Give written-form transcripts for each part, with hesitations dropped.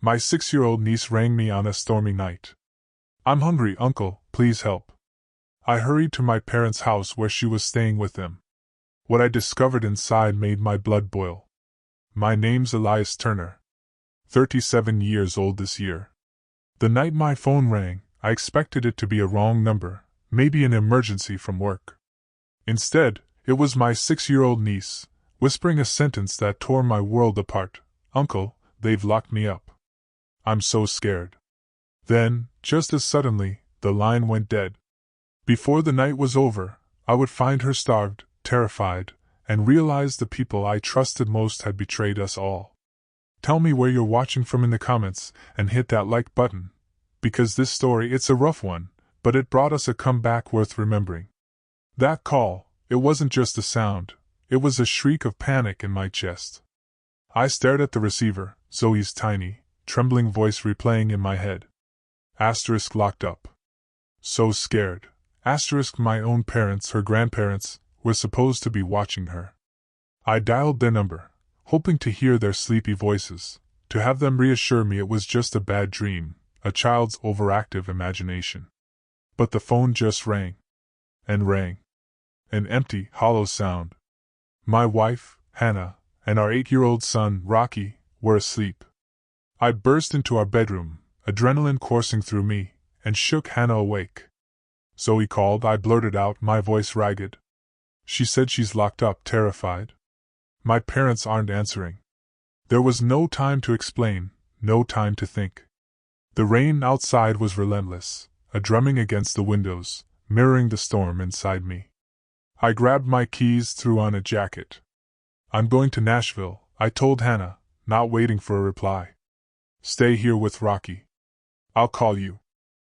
My 6-year-old niece rang me on a stormy night. "I'm hungry, Uncle, please help." I hurried to my parents' house where she was staying with them. What I discovered inside made my blood boil. My name's Elias Turner. 37 years old this year. The night my phone rang, I expected it to be a wrong number, maybe an emergency from work. Instead, it was my 6-year-old niece, whispering a sentence that tore my world apart. "Uncle, they've locked me up. I'm so scared." Then, just as suddenly, the line went dead. Before the night was over, I would find her starved, terrified, and realize the people I trusted most had betrayed us all. Tell me where you're watching from in the comments, and hit that like button. Because this story, it's a rough one, but it brought us a comeback worth remembering. That call, it wasn't just a sound, it was a shriek of panic in my chest. I stared at the receiver, Zoe's tiny, trembling voice replaying in my head. Asterisk locked up. So scared. Asterisk my own parents, her grandparents, were supposed to be watching her. I dialed their number, hoping to hear their sleepy voices, to have them reassure me it was just a bad dream, a child's overactive imagination. But the phone just rang. And rang. An empty, hollow sound. My wife, Hannah, and our 8-year-old son, Rocky, were asleep. I burst into our bedroom, adrenaline coursing through me, and shook Hannah awake. "Zoe called," I blurted out, my voice ragged. "She said she's locked up, terrified. My parents aren't answering." There was no time to explain, no time to think. The rain outside was relentless, a drumming against the windows, mirroring the storm inside me. I grabbed my keys, threw on a jacket. "I'm going to Nashville," I told Hannah, not waiting for a reply. "Stay here with Rocky. I'll call you."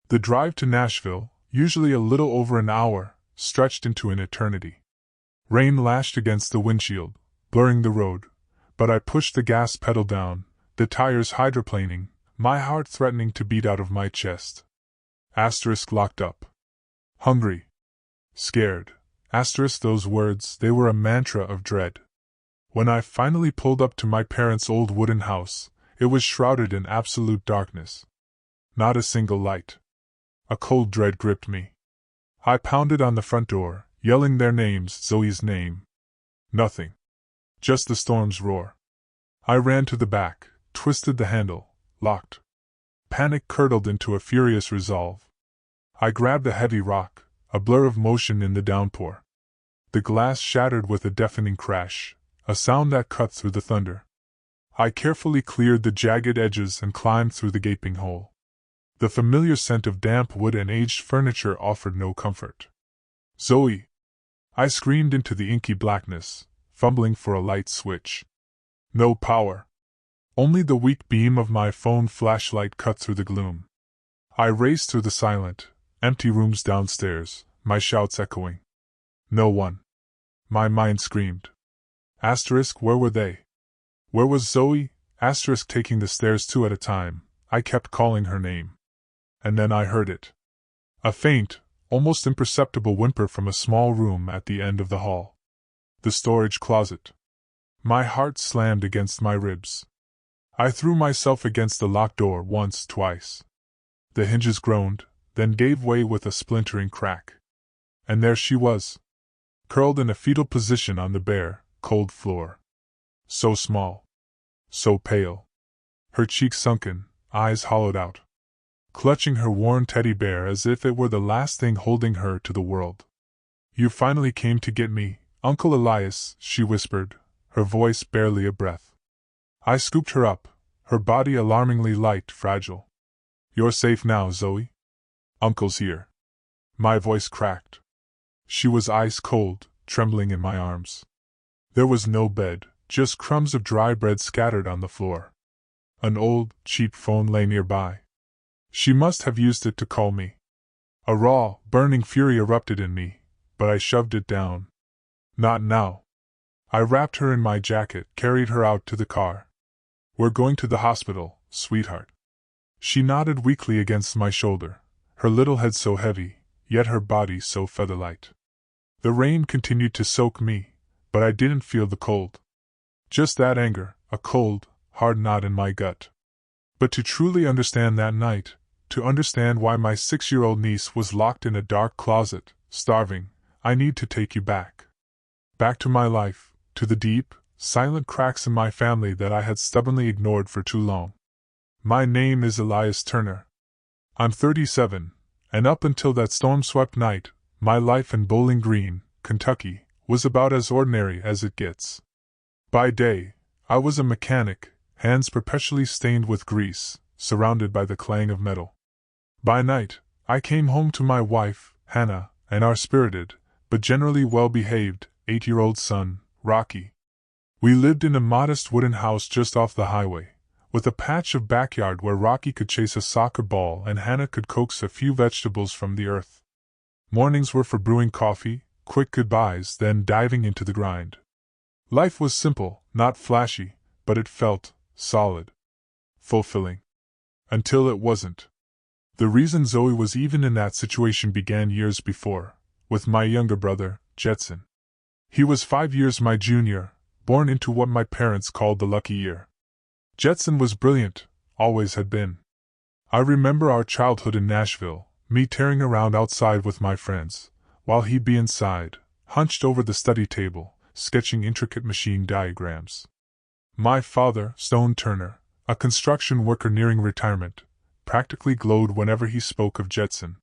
The drive to Nashville, usually a little over an hour, stretched into an eternity. Rain lashed against the windshield, blurring the road, but I pushed the gas pedal down, the tires hydroplaning, my heart threatening to beat out of my chest. Asterisk locked up. Hungry. Scared. Asterisk those words, they were a mantra of dread. When I finally pulled up to my parents' old wooden house, it was shrouded in absolute darkness. Not a single light. A cold dread gripped me. I pounded on the front door, yelling their names, Zoe's name. Nothing. Just the storm's roar. I ran to the back, twisted the handle, locked. Panic curdled into a furious resolve. I grabbed a heavy rock, a blur of motion in the downpour. The glass shattered with a deafening crash, a sound that cut through the thunder. I carefully cleared the jagged edges and climbed through the gaping hole. The familiar scent of damp wood and aged furniture offered no comfort. "Zoe!" I screamed into the inky blackness, fumbling for a light switch. No power. Only the weak beam of my phone flashlight cut through the gloom. I raced through the silent, empty rooms downstairs, my shouts echoing. No one. My mind screamed. Asterisk, where were they? Where was Zoe? Asterisk, taking the stairs 2 at a time, I kept calling her name. And then I heard it. A faint, almost imperceptible whimper from a small room at the end of the hall. The storage closet. My heart slammed against my ribs. I threw myself against the locked door once, twice. The hinges groaned, then gave way with a splintering crack. And there she was, curled in a fetal position on the bare, cold floor. So small. So pale. Her cheeks sunken, eyes hollowed out. Clutching her worn teddy bear as if it were the last thing holding her to the world. "You finally came to get me, Uncle Elias," she whispered, her voice barely a breath. I scooped her up, her body alarmingly light, fragile. "You're safe now, Zoe. Uncle's here." My voice cracked. She was ice cold, trembling in my arms. There was no bed, just crumbs of dry bread scattered on the floor. An old, cheap phone lay nearby. She must have used it to call me. A raw, burning fury erupted in me, but I shoved it down. Not now. I wrapped her in my jacket, carried her out to the car. "We're going to the hospital, sweetheart." She nodded weakly against my shoulder, her little head so heavy, yet her body so featherlight. The rain continued to soak me, but I didn't feel the cold. Just that anger, a cold, hard knot in my gut. But to truly understand that night, to understand why my 6-year-old niece was locked in a dark closet, starving, I need to take you back. Back to my life, to the deep, silent cracks in my family that I had stubbornly ignored for too long. My name is Elias Turner. I'm 37, and up until that storm-swept night, my life in Bowling Green, Kentucky, was about as ordinary as it gets. By day, I was a mechanic, hands perpetually stained with grease, surrounded by the clang of metal. By night, I came home to my wife, Hannah, and our spirited, but generally well-behaved, 8-year-old son, Rocky. We lived in a modest wooden house just off the highway, with a patch of backyard where Rocky could chase a soccer ball and Hannah could coax a few vegetables from the earth. Mornings were for brewing coffee, quick goodbyes, then diving into the grind. Life was simple, not flashy, but it felt solid, fulfilling. Until it wasn't. The reason Zoe was even in that situation began years before, with my younger brother, Jetson. He was 5 years my junior, born into what my parents called the lucky year. Jetson was brilliant, always had been. I remember our childhood in Nashville, me tearing around outside with my friends, while he'd be inside, hunched over the study table, sketching intricate machine diagrams. My father, Stone Turner, a construction worker nearing retirement, practically glowed whenever he spoke of Jetson.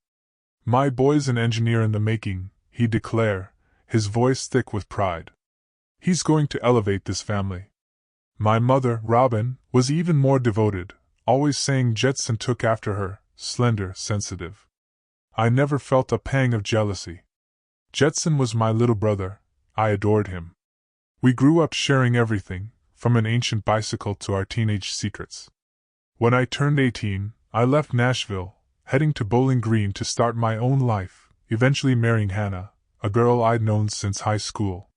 My boy's an engineer in the making, he'd declare, his voice thick with pride. He's going to elevate this family. My mother, Robin, was even more devoted, always saying Jetson took after her, slender, sensitive. I never felt a pang of jealousy. Jetson was my little brother, I adored him. We grew up sharing everything, from an ancient bicycle to our teenage secrets. When I turned 18, I left Nashville, heading to Bowling Green to start my own life, eventually marrying Hannah, a girl I'd known since high school.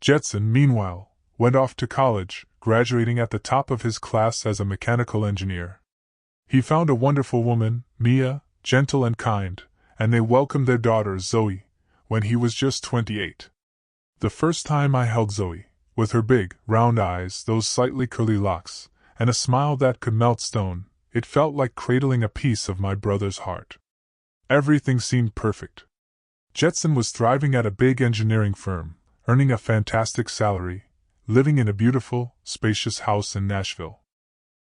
Jetson, meanwhile, went off to college, graduating at the top of his class as a mechanical engineer. He found a wonderful woman, Mia, gentle and kind, and they welcomed their daughter, Zoe, when he was just 28. The first time I held Zoe, with her big, round eyes, those slightly curly locks, and a smile that could melt stone, it felt like cradling a piece of my brother's heart. Everything seemed perfect. Jetson was thriving at a big engineering firm, earning a fantastic salary, living in a beautiful, spacious house in Nashville.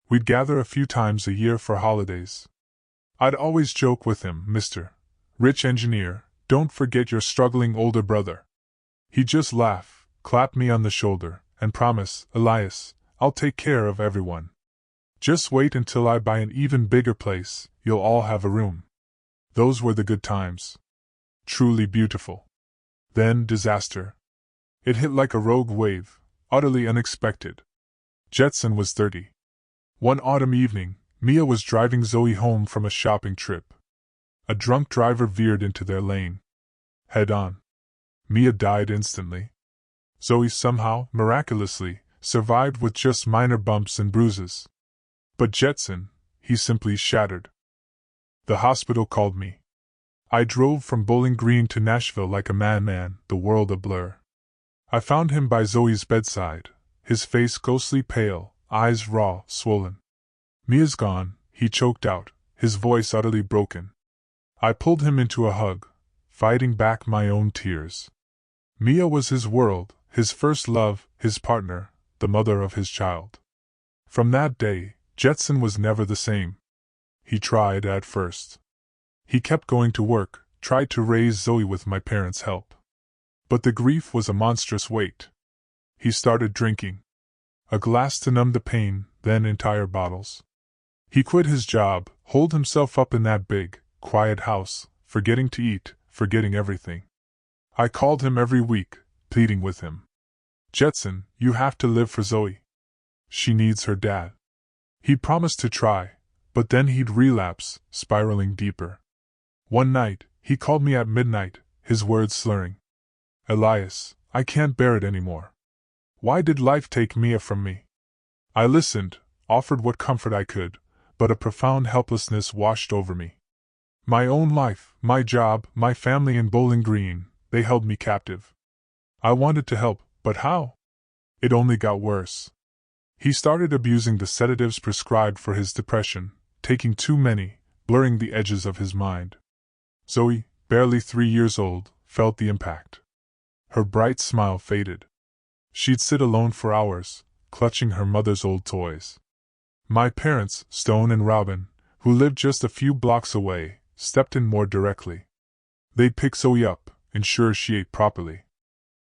We'd gather a few times a year for holidays. I'd always joke with him, Mr. Rich Engineer, don't forget your struggling older brother. He'd just laugh, clap me on the shoulder, and promise, Elias, I'll take care of everyone. Just wait until I buy an even bigger place, you'll all have a room. Those were the good times. Truly beautiful. Then disaster. It hit like a rogue wave, utterly unexpected. Jetson was 30. One autumn evening, Mia was driving Zoe home from a shopping trip. A drunk driver veered into their lane. Head on. Mia died instantly. Zoe somehow, miraculously, survived with just minor bumps and bruises. But Jetson, he simply shattered. The hospital called me. I drove from Bowling Green to Nashville like a madman, the world a blur. I found him by Zoe's bedside, his face ghostly pale, eyes raw, swollen. Mia's gone, he choked out, his voice utterly broken. I pulled him into a hug, fighting back my own tears. Mia was his world, his first love, his partner, the mother of his child. From that day, Jetson was never the same. He tried at first. He kept going to work, tried to raise Zoe with my parents' help. But the grief was a monstrous weight. He started drinking. A glass to numb the pain, then entire bottles. He quit his job, holed himself up in that big, quiet house, forgetting to eat, forgetting everything. I called him every week, pleading with him. Jetson, you have to live for Zoe. She needs her dad. He'd promised to try, but then he'd relapse, spiraling deeper. One night, he called me at midnight, his words slurring. Elias, I can't bear it anymore. Why did life take Mia from me? I listened, offered what comfort I could, but a profound helplessness washed over me. My own life, my job, my family in Bowling Green, they held me captive. I wanted to help, but how? It only got worse. He started abusing the sedatives prescribed for his depression, taking too many, blurring the edges of his mind. Zoe, barely 3 years old, felt the impact. Her bright smile faded. She'd sit alone for hours, clutching her mother's old toys. My parents, Stone and Robin, who lived just a few blocks away, stepped in more directly. They'd pick Zoe up, ensure she ate properly.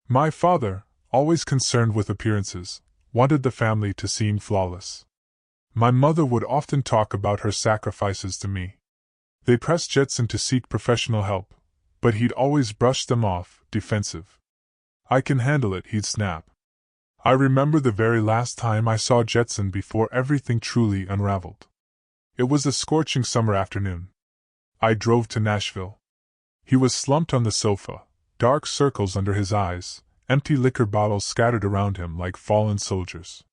My father, always concerned with appearances, wanted the family to seem flawless. My mother would often talk about her sacrifices to me. They pressed Jetson to seek professional help, but he'd always brush them off, defensive. "I can handle it," he'd snap. I remember the very last time I saw Jetson before everything truly unraveled. It was a scorching summer afternoon. I drove to Nashville. He was slumped on the sofa, dark circles under his eyes, empty liquor bottles scattered around him like fallen soldiers.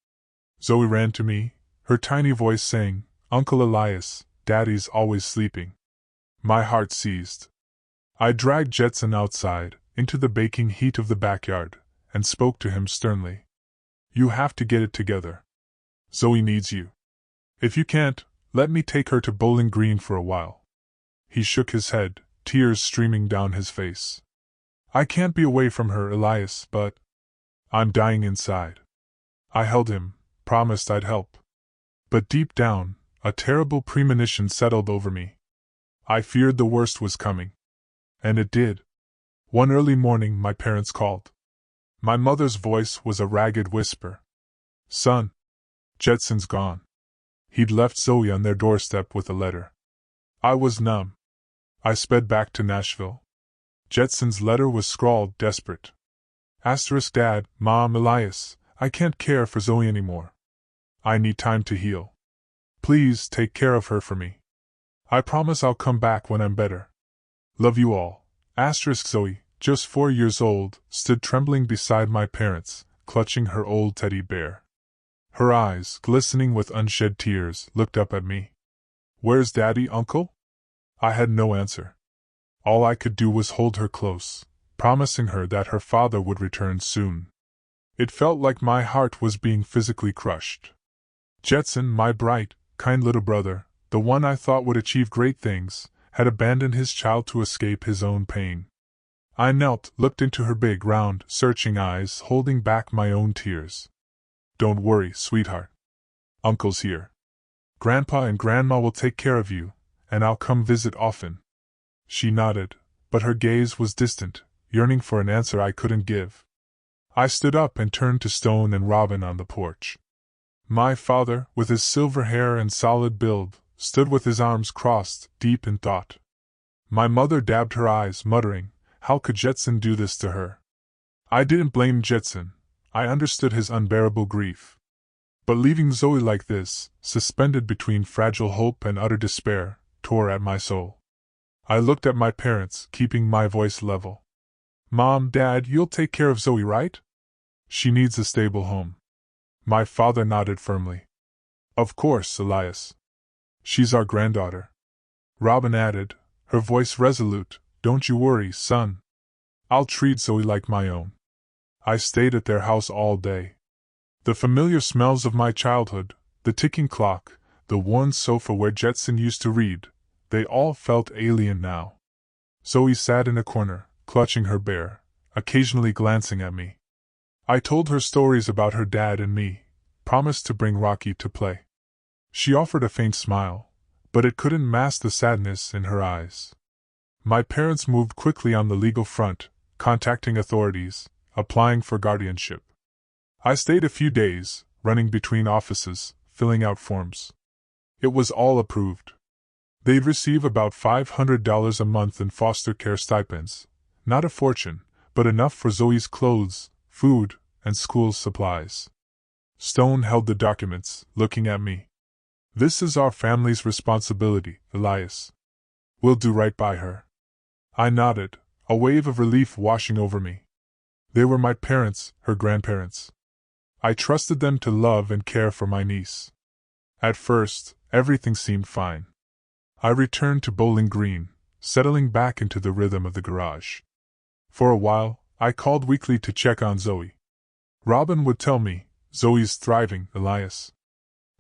Zoe ran to me, her tiny voice saying, "Uncle Elias, Daddy's always sleeping." My heart seized. I dragged Jetson outside, into the baking heat of the backyard, and spoke to him sternly. "You have to get it together. Zoe needs you. If you can't, let me take her to Bowling Green for a while." He shook his head, tears streaming down his face. "I can't be away from her, Elias, but I'm dying inside." I held him, promised I'd help. But deep down, a terrible premonition settled over me. I feared the worst was coming. And it did. One early morning my parents called. My mother's voice was a ragged whisper. "Son, Jetson's gone." He'd left Zoe on their doorstep with a letter. I was numb. I sped back to Nashville. Jetson's letter was scrawled desperate. "Dad, Mom, Elias, I can't care for Zoe anymore. I need time to heal. Please take care of her for me. I promise I'll come back when I'm better. Love you all." Zoe, just 4 years old, stood trembling beside my parents, clutching her old teddy bear. Her eyes, glistening with unshed tears, looked up at me. "Where's Daddy, Uncle?" I had no answer. All I could do was hold her close, promising her that her father would return soon. It felt like my heart was being physically crushed. Jetson, my bright, kind little brother, the one I thought would achieve great things, had abandoned his child to escape his own pain. I knelt, looked into her big, round, searching eyes, holding back my own tears. "Don't worry, sweetheart. Uncle's here. Grandpa and Grandma will take care of you, and I'll come visit often." She nodded, but her gaze was distant, yearning for an answer I couldn't give. I stood up and turned to Stone and Robin on the porch. My father, with his silver hair and solid build, stood with his arms crossed, deep in thought. My mother dabbed her eyes, muttering, "How could Jetson do this to her?" I didn't blame Jetson. I understood his unbearable grief. But leaving Zoe like this, suspended between fragile hope and utter despair, tore at my soul. I looked at my parents, keeping my voice level. "Mom, Dad, you'll take care of Zoe, right? She needs a stable home." My father nodded firmly. "Of course, Elias. She's our granddaughter." Robin added, her voice resolute, "Don't you worry, son. I'll treat Zoe like my own." I stayed at their house all day. The familiar smells of my childhood, the ticking clock, the worn sofa where Jetson used to read, they all felt alien now. Zoe sat in a corner, clutching her bear, occasionally glancing at me. I told her stories about her dad and me, promised to bring Rocky to play. She offered a faint smile, but it couldn't mask the sadness in her eyes. My parents moved quickly on the legal front, contacting authorities, applying for guardianship. I stayed a few days, running between offices, filling out forms. It was all approved. They'd receive about $500 a month in foster care stipends, not a fortune, but enough for Zoe's clothes, food, and school supplies. Stone held the documents, looking at me. "This is our family's responsibility, Elias. We'll do right by her." I nodded, a wave of relief washing over me. They were my parents, her grandparents. I trusted them to love and care for my niece. At first, everything seemed fine. I returned to Bowling Green, settling back into the rhythm of the garage. For a while, I called weekly to check on Zoe. Robin would tell me, Zoe's thriving, Elias.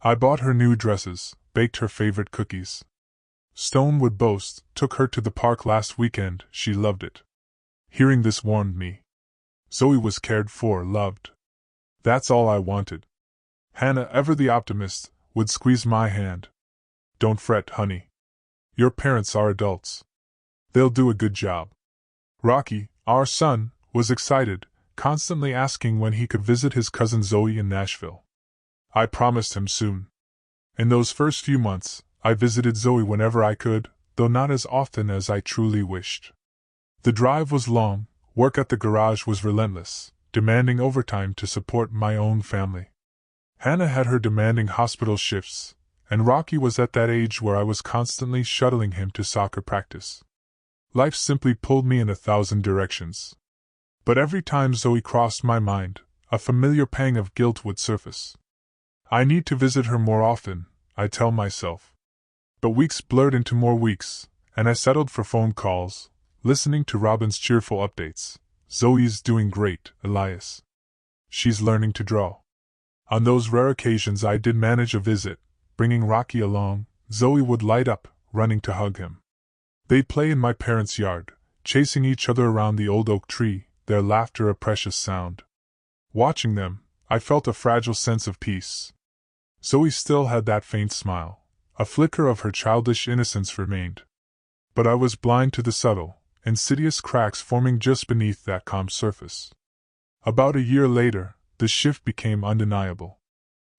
I bought her new dresses, baked her favorite cookies. Stone would boast, took her to the park last weekend, she loved it. Hearing this warmed me. Zoe was cared for, loved. That's all I wanted. Hannah, ever the optimist, would squeeze my hand. Don't fret, honey. Your parents are adults. They'll do a good job. Rocky, our son, was excited, constantly asking when he could visit his cousin Zoe in Nashville. I promised him soon. In those first few months, I visited Zoe whenever I could, though not as often as I truly wished. The drive was long, work at the garage was relentless, demanding overtime to support my own family. Hannah had her demanding hospital shifts, and Rocky was at that age where I was constantly shuttling him to soccer practice. Life simply pulled me in 1,000 directions. But every time Zoe crossed my mind, a familiar pang of guilt would surface. I need to visit her more often, I tell myself. But weeks blurred into more weeks, and I settled for phone calls, listening to Robin's cheerful updates. Zoe's doing great, Elias. She's learning to draw. On those rare occasions I did manage a visit, bringing Rocky along, Zoe would light up, running to hug him. They'd play in my parents' yard, chasing each other around the old oak tree, their laughter a precious sound. Watching them, I felt a fragile sense of peace. Zoe still had that faint smile. A flicker of her childish innocence remained. But I was blind to the subtle, insidious cracks forming just beneath that calm surface. About a year later, the shift became undeniable.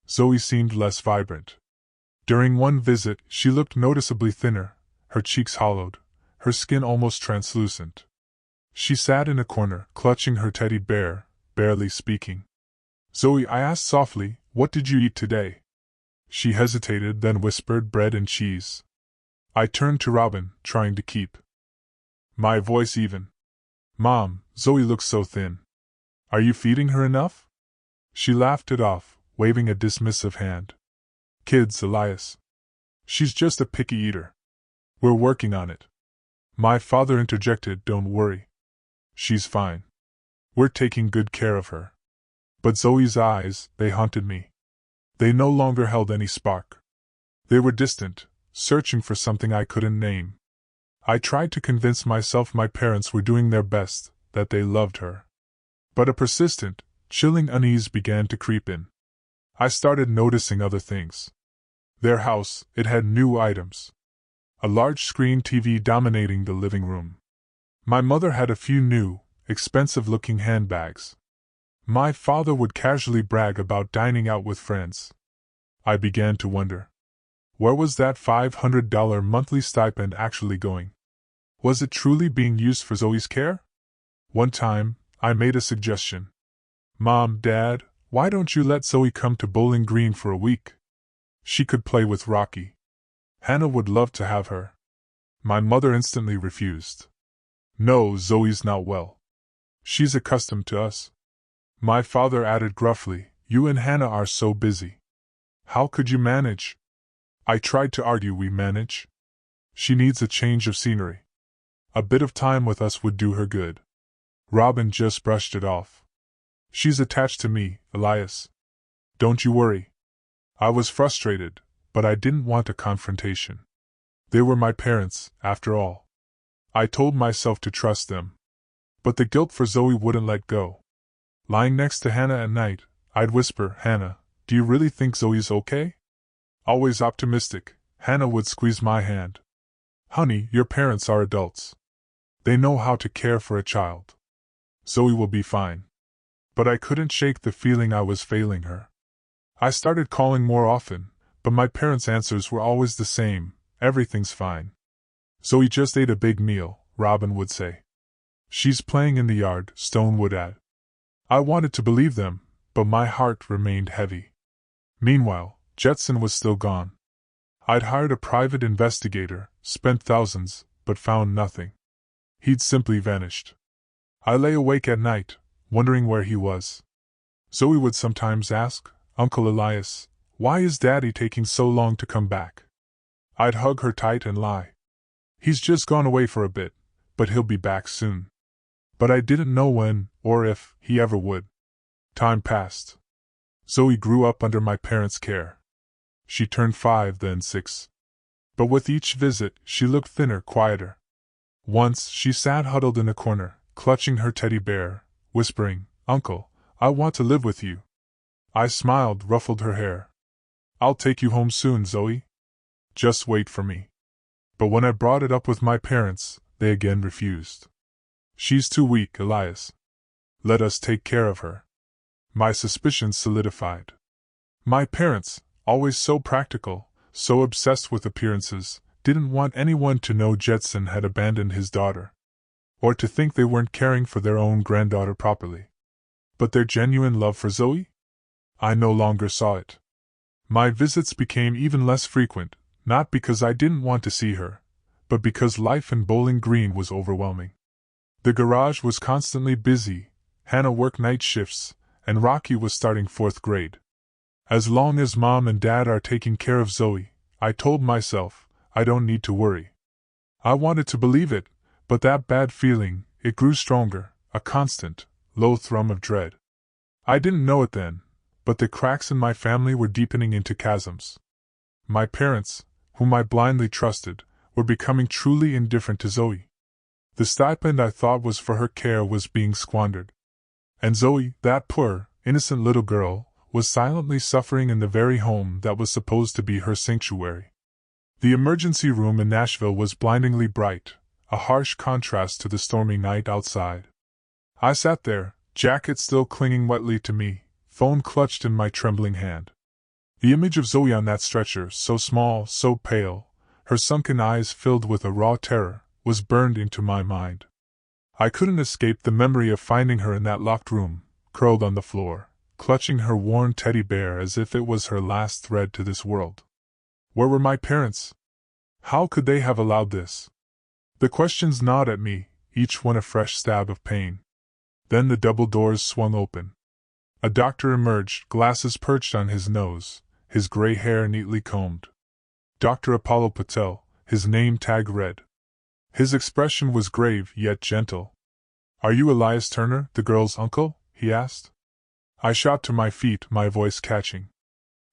Zoe seemed less vibrant. During one visit, she looked noticeably thinner, her cheeks hollowed, her skin almost translucent. She sat in a corner, clutching her teddy bear, barely speaking. Zoe, I asked softly, what did you eat today? She hesitated, then whispered, bread and cheese. I turned to Robin, trying to keep my voice even. Mom, Zoe looks so thin. Are you feeding her enough? She laughed it off, waving a dismissive hand. Kids, Elias. She's just a picky eater. We're working on it. My father interjected, don't worry. She's fine. We're taking good care of her. But Zoe's eyes, they haunted me. They no longer held any spark. They were distant, searching for something I couldn't name. I tried to convince myself my parents were doing their best, that they loved her. But a persistent, chilling unease began to creep in. I started noticing other things. Their house, it had new items. A large screen TV dominating the living room. My mother had a few new, expensive-looking handbags. My father would casually brag about dining out with friends. I began to wonder. Where was that $500 monthly stipend actually going? Was it truly being used for Zoe's care? One time, I made a suggestion. Mom, Dad, why don't you let Zoe come to Bowling Green for a week? She could play with Rocky. Hannah would love to have her. My mother instantly refused. No, Zoe's not well. She's accustomed to us. My father added gruffly, you and Hannah are so busy. How could you manage? I tried to argue we manage. She needs a change of scenery. A bit of time with us would do her good. Robin just brushed it off. She's attached to me, Elias. Don't you worry. I was frustrated, but I didn't want a confrontation. They were my parents, after all. I told myself to trust them. But the guilt for Zoe wouldn't let go. Lying next to Hannah at night, I'd whisper, Hannah, do you really think Zoe's okay? Always optimistic, Hannah would squeeze my hand. Honey, your parents are adults. They know how to care for a child. Zoe will be fine. But I couldn't shake the feeling I was failing her. I started calling more often, but my parents' answers were always the same, everything's fine. Zoe just ate a big meal, Robin would say. She's playing in the yard, Stone would add. I wanted to believe them, but my heart remained heavy. Meanwhile, Jetson was still gone. I'd hired a private investigator, spent thousands, but found nothing. He'd simply vanished. I lay awake at night, wondering where he was. Zoe would sometimes ask, Uncle Elias, why is Daddy taking so long to come back? I'd hug her tight and lie. He's just gone away for a bit, but he'll be back soon. But I didn't know when, or if, he ever would. Time passed. Zoe grew up under my parents' care. She turned 5, then 6. But with each visit, she looked thinner, quieter. Once, she sat huddled in a corner, clutching her teddy bear, whispering, "Uncle, I want to live with you." I smiled, ruffled her hair. "I'll take you home soon, Zoe. Just wait for me." But when I brought it up with my parents, they again refused. "She's too weak, Elias. Let us take care of her." My suspicions solidified. My parents, always so practical, so obsessed with appearances, didn't want anyone to know Jetson had abandoned his daughter, or to think they weren't caring for their own granddaughter properly. But their genuine love for Zoe? I no longer saw it. My visits became even less frequent, not because I didn't want to see her, but because life in Bowling Green was overwhelming. The garage was constantly busy, Hannah worked night shifts, and Rocky was starting 4th grade. As long as Mom and Dad are taking care of Zoe, I told myself, I don't need to worry. I wanted to believe it, but that bad feeling, it grew stronger, a constant, low thrum of dread. I didn't know it then, but the cracks in my family were deepening into chasms. My parents, whom I blindly trusted, were becoming truly indifferent to Zoe. The stipend I thought was for her care was being squandered. And Zoe, that poor, innocent little girl, was silently suffering in the very home that was supposed to be her sanctuary. The emergency room in Nashville was blindingly bright, a harsh contrast to the stormy night outside. I sat there, jacket still clinging wetly to me, phone clutched in my trembling hand. The image of Zoe on that stretcher, so small, so pale, her sunken eyes filled with a raw terror, was burned into my mind. I couldn't escape the memory of finding her in that locked room, curled on the floor, clutching her worn teddy bear as if it was her last thread to this world. Where were my parents? How could they have allowed this? The questions gnawed at me, each one a fresh stab of pain. Then the double doors swung open. A doctor emerged, glasses perched on his nose, his gray hair neatly combed. Dr. Apollo Patel, his name tag read. His expression was grave yet gentle. "Are you Elias Turner, the girl's uncle?" he asked. I shot to my feet, my voice catching.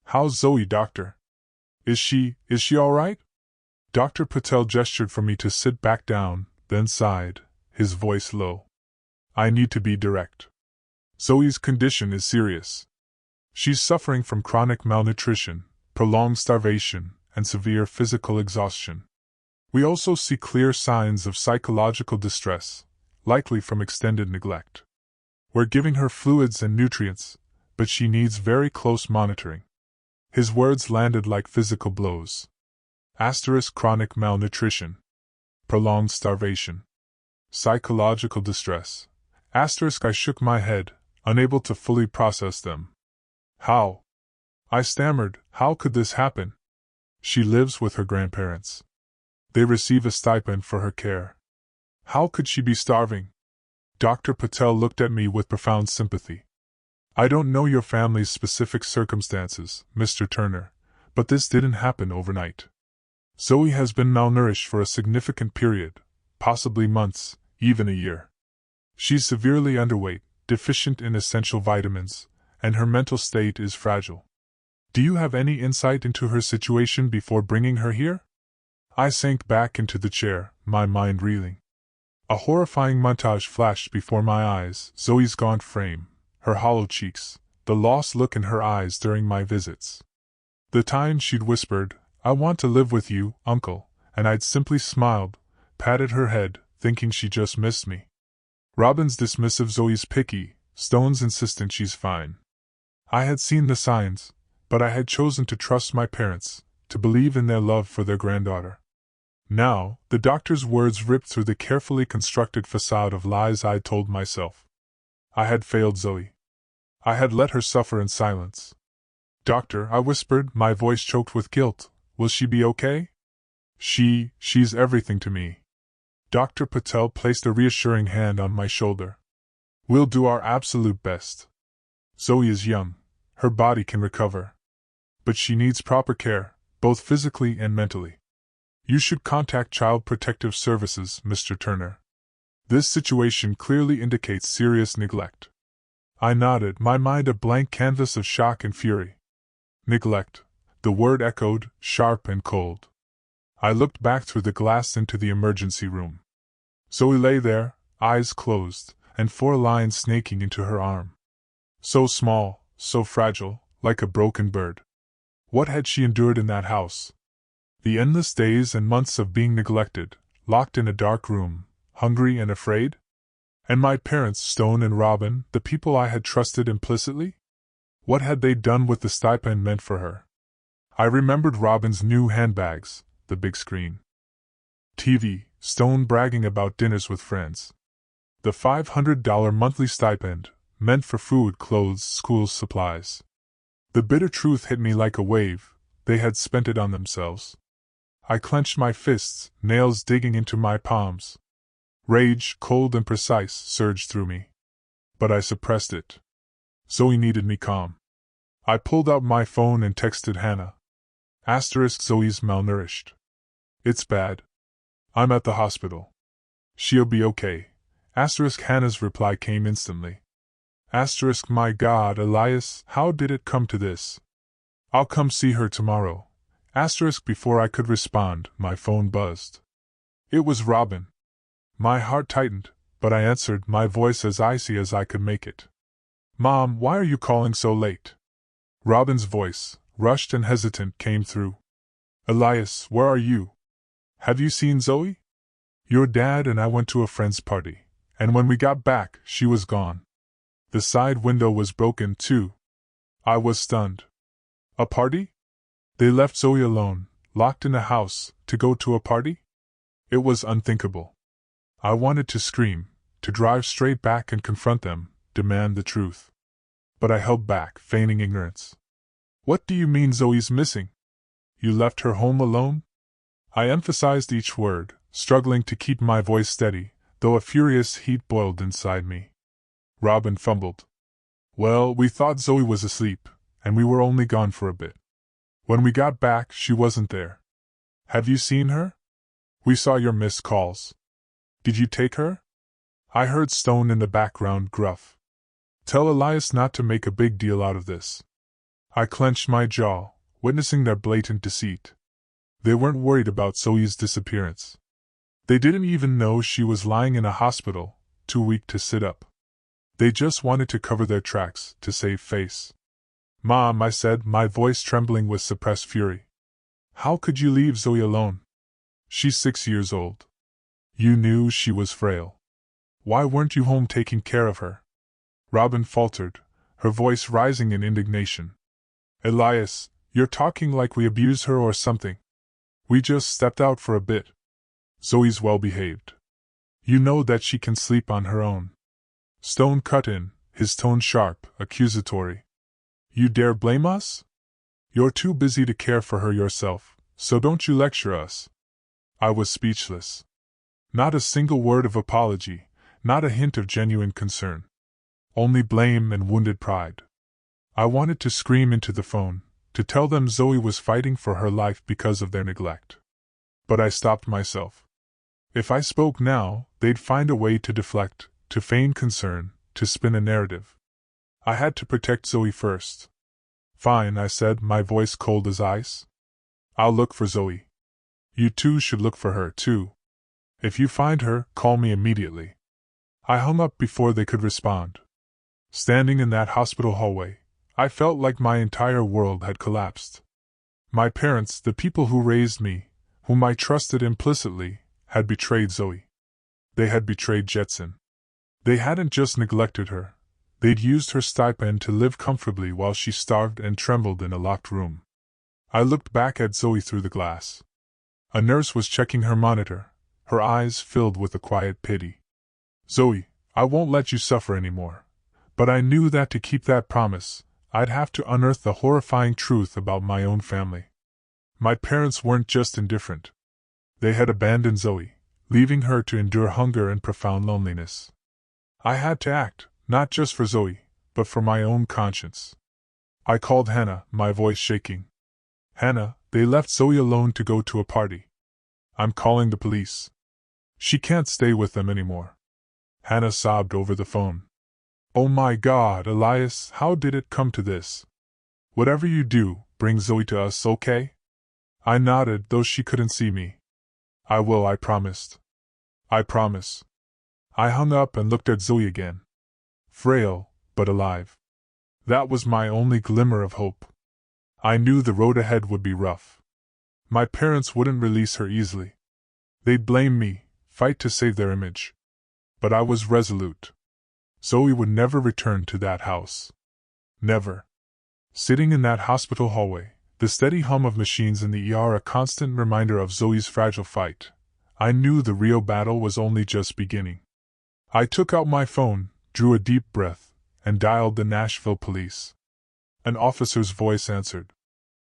"How's Zoe, doctor? Is she all right?" Dr. Patel gestured for me to sit back down, then sighed, his voice low. "I need to be direct. Zoe's condition is serious. She's suffering from chronic malnutrition, prolonged starvation, and severe physical exhaustion. We also see clear signs of psychological distress, likely from extended neglect. We're giving her fluids and nutrients, but she needs very close monitoring." His words landed like physical blows. Chronic malnutrition. Prolonged starvation. Psychological distress. I shook my head, unable to fully process them. "How?" I stammered, "how could this happen?" "She lives with her grandparents. They receive a stipend for her care. How could she be starving?" Dr. Patel looked at me with profound sympathy. "I don't know your family's specific circumstances, Mr. Turner, but this didn't happen overnight. Zoe has been malnourished for a significant period, possibly months, even a year. She's severely underweight, deficient in essential vitamins, and her mental state is fragile. Do you have any insight into her situation before bringing her here?" I sank back into the chair, my mind reeling. A horrifying montage flashed before my eyes: Zoe's gaunt frame, her hollow cheeks, the lost look in her eyes during my visits. The times she'd whispered, "I want to live with you, Uncle," and I'd simply smiled, patted her head, thinking she just missed me. Robin's dismissive, Zoe's picky, Stone's insistent she's fine. I had seen the signs, but I had chosen to trust my parents, to believe in their love for their granddaughter. Now, the doctor's words ripped through the carefully constructed facade of lies I'd told myself. I had failed Zoe. I had let her suffer in silence. "Doctor," I whispered, my voice choked with guilt, "will she be okay?" She's everything to me." Dr. Patel placed a reassuring hand on my shoulder. "We'll do our absolute best. Zoe is young. Her body can recover. But she needs proper care, both physically and mentally. You should contact Child Protective Services, Mr. Turner. This situation clearly indicates serious neglect." I nodded, my mind a blank canvas of shock and fury. Neglect. The word echoed, sharp and cold. I looked back through the glass into the emergency room. Zoe lay there, eyes closed, and 4 lines snaking into her arm. So small, so fragile, like a broken bird. What had she endured in that house? The endless days and months of being neglected, locked in a dark room, hungry and afraid? And my parents, Stone and Robin, the people I had trusted implicitly? What had they done with the stipend meant for her? I remembered Robin's new handbags, the big screen TV, Stone bragging about dinners with friends. The $500 monthly stipend, meant for food, clothes, school supplies. The bitter truth hit me like a wave, they had spent it on themselves. I clenched my fists, nails digging into my palms. Rage, cold and precise, surged through me. But I suppressed it. Zoe needed me calm. I pulled out my phone and texted Hannah. Zoe's malnourished. It's bad. I'm at the hospital. She'll be okay. Hannah's reply came instantly. My God, Elias, how did it come to this? I'll come see her tomorrow. Before I could respond, my phone buzzed. It was Robin. My heart tightened, but I answered, my voice as icy as I could make it. Mom, why are you calling so late? Robin's voice, rushed and hesitant, came through. Elias, where are you? Have you seen Zoe? Your dad and I went to a friend's party, and when we got back, she was gone. The side window was broken, too. I was stunned. A party? They left Zoe alone, locked in a house, to go to a party? It was unthinkable. I wanted to scream, to drive straight back and confront them, demand the truth. But I held back, feigning ignorance. What do you mean Zoe's missing? You left her home alone? I emphasized each word, struggling to keep my voice steady, though a furious heat boiled inside me. Robin fumbled. Well, we thought Zoe was asleep, and we were only gone for a bit. When we got back, she wasn't there. Have you seen her? We saw your missed calls. Did you take her? I heard Stone in the background gruff. Tell Elias not to make a big deal out of this. I clenched my jaw, witnessing their blatant deceit. They weren't worried about Zoe's disappearance. They didn't even know she was lying in a hospital, too weak to sit up. They just wanted to cover their tracks, to save face. Mom, I said, my voice trembling with suppressed fury. How could you leave Zoe alone? She's 6 years old. You knew she was frail. Why weren't you home taking care of her? Robin faltered, her voice rising in indignation. Elias, you're talking like we abused her or something. We just stepped out for a bit. Zoe's well behaved. You know that she can sleep on her own. Stone cut in, his tone sharp, accusatory. You dare blame us? You're too busy to care for her yourself, so don't you lecture us. I was speechless. Not a single word of apology, not a hint of genuine concern. Only blame and wounded pride. I wanted to scream into the phone, to tell them Zoe was fighting for her life because of their neglect. But I stopped myself. If I spoke now, they'd find a way to deflect, to feign concern, to spin a narrative. I had to protect Zoe first. Fine, I said, my voice cold as ice. I'll look for Zoe. You two should look for her, too. If you find her, call me immediately. I hung up before they could respond. Standing in that hospital hallway, I felt like my entire world had collapsed. My parents, the people who raised me, whom I trusted implicitly, had betrayed Zoe. They had betrayed Jetson. They hadn't just neglected her. They'd used her stipend to live comfortably while she starved and trembled in a locked room. I looked back at Zoe through the glass. A nurse was checking her monitor, her eyes filled with a quiet pity. Zoe, I won't let you suffer anymore. But I knew that to keep that promise, I'd have to unearth the horrifying truth about my own family. My parents weren't just indifferent. They had abandoned Zoe, leaving her to endure hunger and profound loneliness. I had to act, not just for Zoe, but for my own conscience. I called Hannah, my voice shaking. Hannah, they left Zoe alone to go to a party. I'm calling the police. She can't stay with them anymore. Hannah sobbed over the phone. Oh my God, Elias, how did it come to this? Whatever you do, bring Zoe to us, okay? I nodded, though she couldn't see me. I will, I promised. I promise. I hung up and looked at Zoe again. Frail, but alive. That was my only glimmer of hope. I knew the road ahead would be rough. My parents wouldn't release her easily. They'd blame me, fight to save their image. But I was resolute. Zoe would never return to that house. Never. Sitting in that hospital hallway, the steady hum of machines in the ER a constant reminder of Zoe's fragile fight, I knew the real battle was only just beginning. I took out my phone, drew a deep breath, and dialed the Nashville police. An officer's voice answered.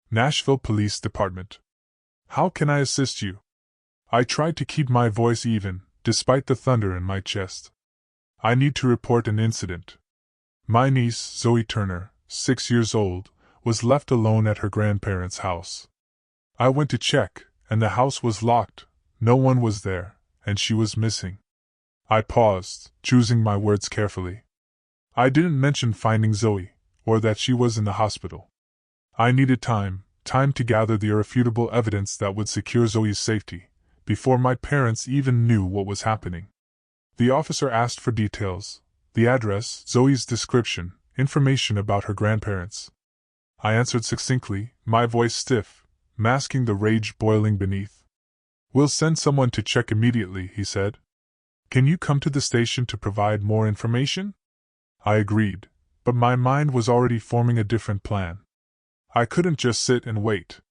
Nashville Police Department. How can I assist you? I tried to keep my voice even, despite the thunder in my chest. I need to report an incident. My niece, Zoe Turner, 6 years old, was left alone at her grandparents' house. I went to check, and the house was locked, no one was there, and she was missing. I paused, choosing my words carefully. I didn't mention finding Zoe, or that she was in the hospital. I needed time to gather the irrefutable evidence that would secure Zoe's safety, before my parents even knew what was happening. The officer asked for details, the address, Zoe's description, information about her grandparents. I answered succinctly, my voice stiff, masking the rage boiling beneath. We'll send someone to check immediately, he said. Can you come to the station to provide more information? I agreed, but my mind was already forming a different plan. I couldn't just sit and wait.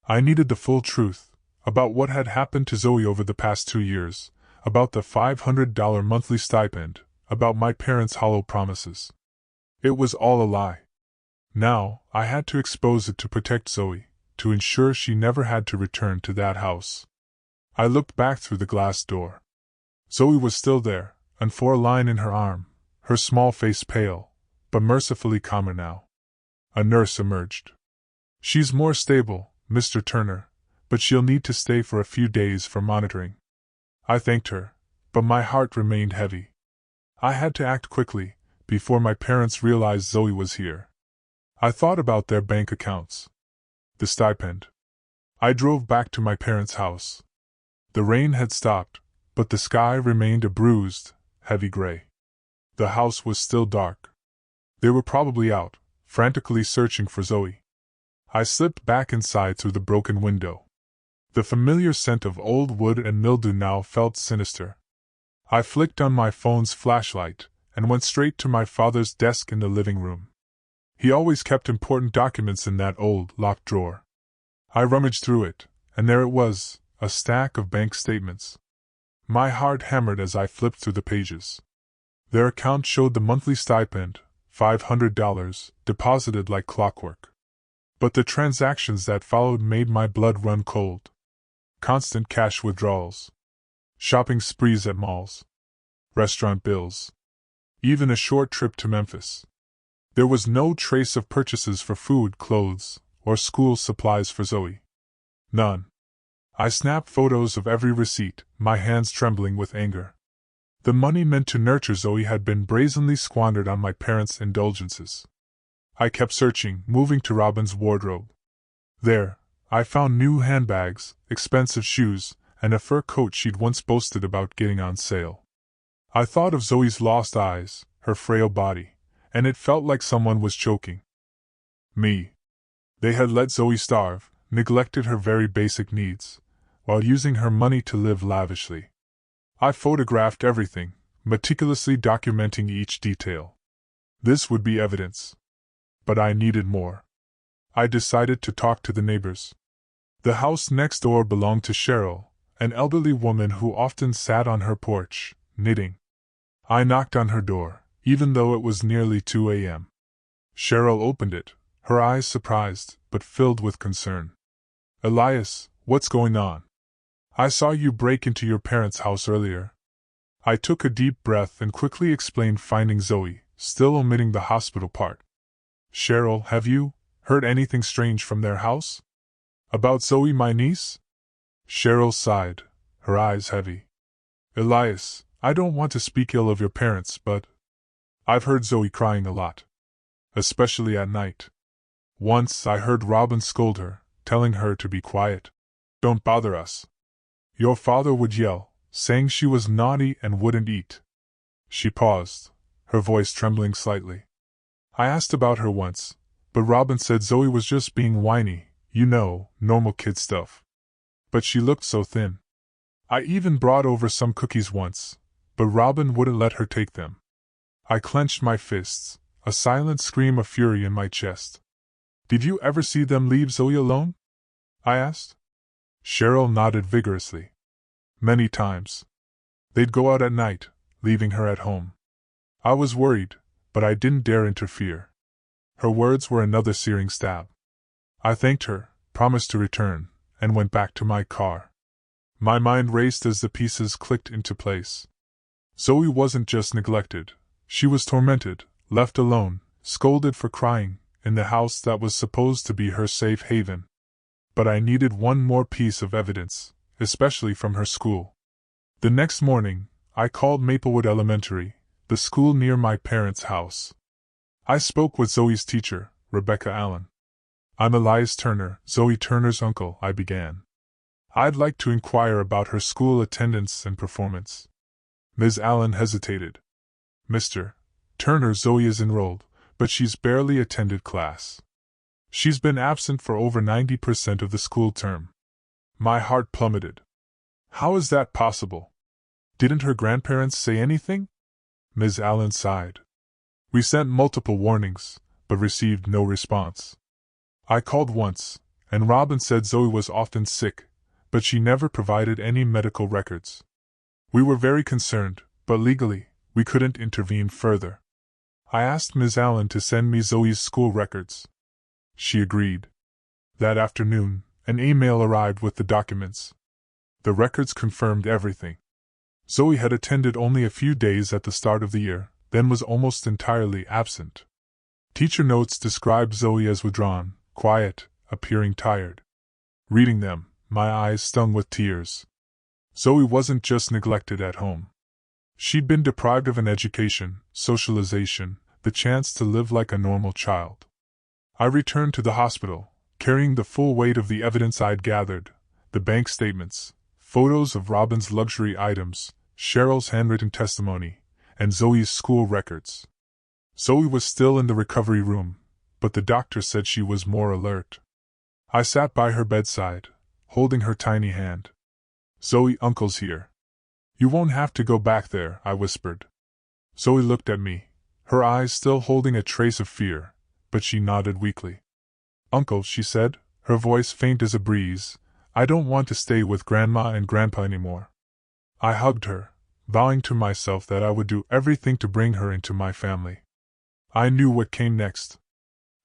I needed the full truth, about what had happened to Zoe over the past 2 years, about the $500 monthly stipend, about my parents' hollow promises. It was all a lie. Now, I had to expose it to protect Zoe, to ensure she never had to return to that house. I looked back through the glass door. Zoe was still there, and for a line in her arm, her small face pale, but mercifully calmer now. A nurse emerged. She's more stable, Mr. Turner, but she'll need to stay for a few days for monitoring. I thanked her, but my heart remained heavy. I had to act quickly, before my parents realized Zoe was here. I thought about their bank accounts. The stipend. I drove back to my parents' house. The rain had stopped, but the sky remained a bruised, heavy gray. The house was still dark. They were probably out, frantically searching for Zoe. I slipped back inside through the broken window. The familiar scent of old wood and mildew now felt sinister. I flicked on my phone's flashlight, and went straight to my father's desk in the living room. He always kept important documents in that old, locked drawer. I rummaged through it, and there it was, a stack of bank statements. My heart hammered as I flipped through the pages. Their account showed the monthly stipend, $500, deposited like clockwork. But the transactions that followed made my blood run cold. Constant cash withdrawals. Shopping sprees at malls. Restaurant bills. Even a short trip to Memphis. There was no trace of purchases for food, clothes, or school supplies for Zoe. None. I snapped photos of every receipt, my hands trembling with anger. The money meant to nurture Zoe had been brazenly squandered on my parents' indulgences. I kept searching, moving to Robin's wardrobe. There, I found new handbags, expensive shoes, and a fur coat she'd once boasted about getting on sale. I thought of Zoe's lost eyes, her frail body, and it felt like someone was choking me. They had let Zoe starve, neglected her very basic needs, while using her money to live lavishly. I photographed everything, meticulously documenting each detail. This would be evidence. But I needed more. I decided to talk to the neighbors. The house next door belonged to Cheryl, an elderly woman who often sat on her porch, knitting. I knocked on her door, even though it was nearly 2 a.m. Cheryl opened it, her eyes surprised, but filled with concern. Elias, what's going on? I saw you break into your parents' house earlier. I took a deep breath and quickly explained finding Zoe, still omitting the hospital part. Cheryl, have you heard anything strange from their house? About Zoe, my niece? Cheryl sighed, her eyes heavy. Elias, I don't want to speak ill of your parents, but I've heard Zoe crying a lot. Especially at night. Once I heard Robin scold her, telling her to be quiet. Don't bother us. Your father would yell, saying she was naughty and wouldn't eat. She paused, her voice trembling slightly. I asked about her once, but Robin said Zoe was just being whiny, you know, normal kid stuff. But she looked so thin. I even brought over some cookies once, but Robin wouldn't let her take them. I clenched my fists, a silent scream of fury in my chest. Did you ever see them leave Zoe alone? I asked. Cheryl nodded vigorously. Many times. They'd go out at night, leaving her at home. I was worried, but I didn't dare interfere. Her words were another searing stab. I thanked her, promised to return, and went back to my car. My mind raced as the pieces clicked into place. Zoe wasn't just neglected, she was tormented, left alone, scolded for crying, in the house that was supposed to be her safe haven. But I needed one more piece of evidence, especially from her school. The next morning, I called Maplewood Elementary, the school near my parents' house. I spoke with Zoe's teacher, Rebecca Allen. I'm Elias Turner, Zoe Turner's uncle, I began. I'd like to inquire about her school attendance and performance. Ms. Allen hesitated. Mr. Turner, Zoe is enrolled, but she's barely attended class. She's been absent for over 90% of the school term. My heart plummeted. How is that possible? Didn't her grandparents say anything? Ms. Allen sighed. We sent multiple warnings, but received no response. I called once, and Robin said Zoe was often sick, but she never provided any medical records. We were very concerned, but legally, we couldn't intervene further. I asked Ms. Allen to send me Zoe's school records. She agreed. That afternoon, an email arrived with the documents. The records confirmed everything. Zoe had attended only a few days at the start of the year, then was almost entirely absent. Teacher notes described Zoe as withdrawn, quiet, appearing tired. Reading them, my eyes stung with tears. Zoe wasn't just neglected at home. She'd been deprived of an education, socialization, the chance to live like a normal child. I returned to the hospital, carrying the full weight of the evidence I'd gathered, the bank statements, photos of Robin's luxury items, Cheryl's handwritten testimony, and Zoe's school records. Zoe was still in the recovery room, but the doctor said she was more alert. I sat by her bedside, holding her tiny hand. Zoe, Uncle's here. You won't have to go back there, I whispered. Zoe looked at me, her eyes still holding a trace of fear, but she nodded weakly. Uncle, she said, her voice faint as a breeze, I don't want to stay with Grandma and Grandpa anymore. I hugged her, vowing to myself that I would do everything to bring her into my family. I knew what came next.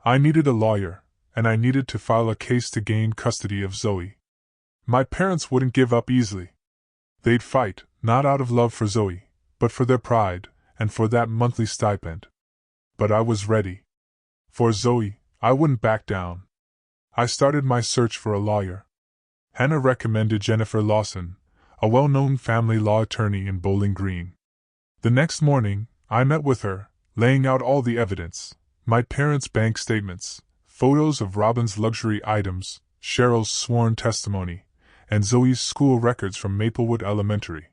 I needed a lawyer, and I needed to file a case to gain custody of Zoe. My parents wouldn't give up easily. They'd fight, not out of love for Zoe, but for their pride, and for that monthly stipend. But I was ready. For Zoe, I wouldn't back down. I started my search for a lawyer. Hannah recommended Jennifer Lawson, a well-known family law attorney in Bowling Green. The next morning, I met with her, laying out all the evidence, my parents' bank statements, photos of Robin's luxury items, Cheryl's sworn testimony, and Zoe's school records from Maplewood Elementary.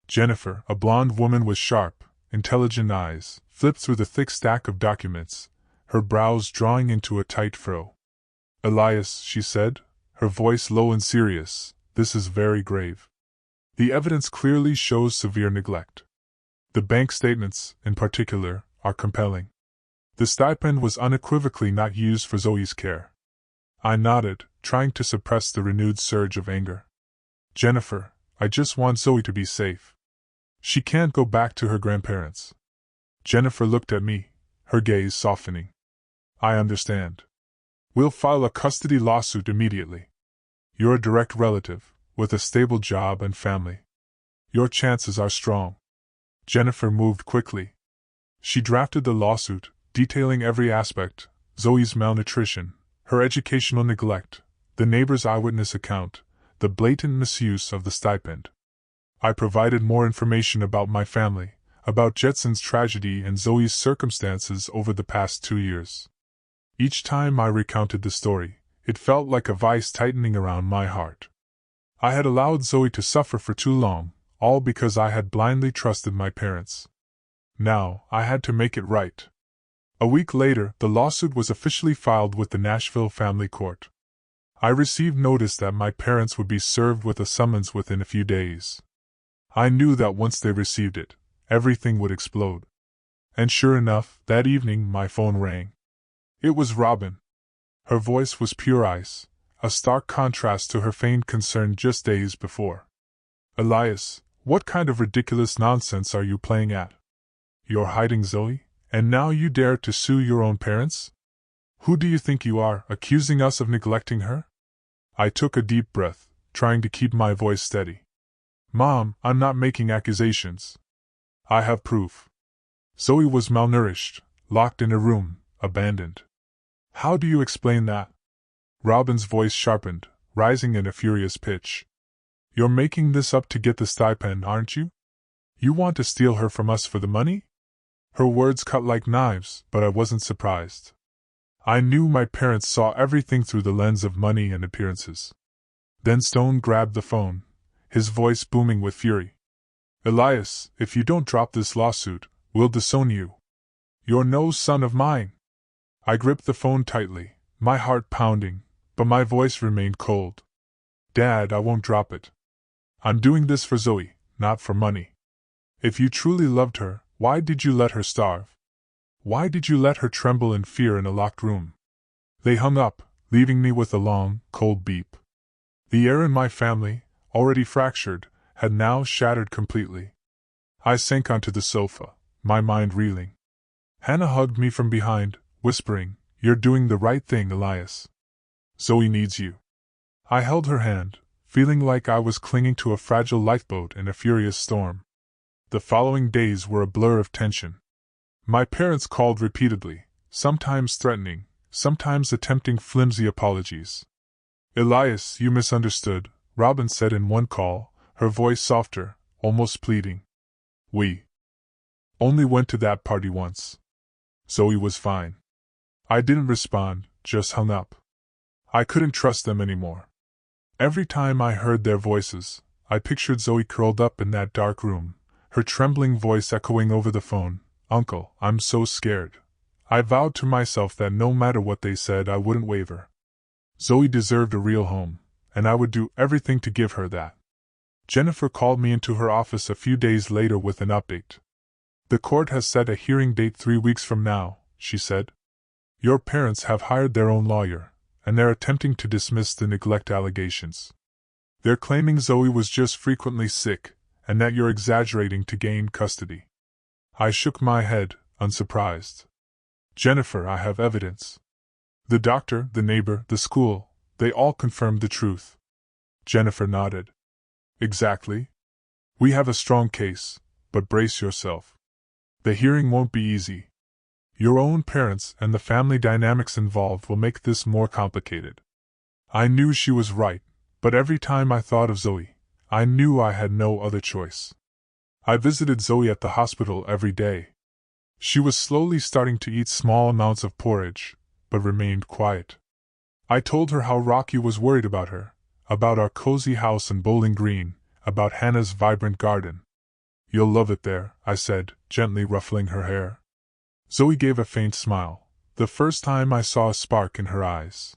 Jennifer, a blonde woman with sharp, intelligent eyes, flipped through the thick stack of documents, her brows drawing into a tight furrow. Elias, she said, her voice low and serious, this is very grave. The evidence clearly shows severe neglect. The bank statements, in particular, are compelling. The stipend was unequivocally not used for Zoe's care. I nodded, trying to suppress the renewed surge of anger. Jennifer, I just want Zoe to be safe. She can't go back to her grandparents. Jennifer looked at me, her gaze softening. I understand. We'll file a custody lawsuit immediately. You're a direct relative, with a stable job and family. Your chances are strong. Jennifer moved quickly. She drafted the lawsuit, detailing every aspect, Zoe's malnutrition, her educational neglect, the neighbor's eyewitness account, the blatant misuse of the stipend. I provided more information about my family, about Jetson's tragedy and Zoe's circumstances over the past 2 years. Each time I recounted the story, it felt like a vice tightening around my heart. I had allowed Zoe to suffer for too long, all because I had blindly trusted my parents. Now, I had to make it right. A week later, the lawsuit was officially filed with the Nashville Family Court. I received notice that my parents would be served with a summons within a few days. I knew that once they received it, everything would explode. And sure enough, that evening my phone rang. It was Robin. Her voice was pure ice, a stark contrast to her feigned concern just days before. "Elias, what kind of ridiculous nonsense are you playing at? You're hiding Zoe, and now you dare to sue your own parents? Who do you think you are, accusing us of neglecting her?" I took a deep breath, trying to keep my voice steady. "Mom, I'm not making accusations. I have proof. Zoe was malnourished, locked in a room, abandoned." "How do you explain that?" Robin's voice sharpened, rising in a furious pitch. "You're making this up to get the stipend, aren't you? You want to steal her from us for the money?" Her words cut like knives, but I wasn't surprised. I knew my parents saw everything through the lens of money and appearances. Then Stone grabbed the phone, his voice booming with fury. "Elias, if you don't drop this lawsuit, we'll disown you. You're no son of mine." I gripped the phone tightly, my heart pounding, but my voice remained cold. "Dad, I won't drop it. I'm doing this for Zoe, not for money. If you truly loved her, why did you let her starve? Why did you let her tremble in fear in a locked room?" They hung up, leaving me with a long, cold beep. The air in my family, already fractured, had now shattered completely. I sank onto the sofa, my mind reeling. Hannah hugged me from behind, whispering, "You're doing the right thing, Elias. Zoe needs you." I held her hand, feeling like I was clinging to a fragile lifeboat in a furious storm. The following days were a blur of tension. My parents called repeatedly, sometimes threatening, sometimes attempting flimsy apologies. "Elias, you misunderstood," Robin said in one call, her voice softer, almost pleading. "We only went to that party once. Zoe was fine." I didn't respond, just hung up. I couldn't trust them anymore. Every time I heard their voices, I pictured Zoe curled up in that dark room, her trembling voice echoing over the phone, "Uncle, I'm so scared." I vowed to myself that no matter what they said, I wouldn't waver. Zoe deserved a real home, and I would do everything to give her that. Jennifer called me into her office a few days later with an update. "The court has set a hearing date 3 weeks from now," she said. "Your parents have hired their own lawyer, and they're attempting to dismiss the neglect allegations. They're claiming Zoe was just frequently sick, and that you're exaggerating to gain custody." I shook my head, unsurprised. "Jennifer, I have evidence. The doctor, the neighbor, the school, they all confirmed the truth." Jennifer nodded. "Exactly. We have a strong case, but brace yourself. The hearing won't be easy. Your own parents and the family dynamics involved will make this more complicated." I knew she was right, but every time I thought of Zoe, I knew I had no other choice. I visited Zoe at the hospital every day. She was slowly starting to eat small amounts of porridge, but remained quiet. I told her how Rocky was worried about her, about our cozy house in Bowling Green, about Hannah's vibrant garden. "You'll love it there," I said, gently ruffling her hair. Zoe gave a faint smile, the first time I saw a spark in her eyes.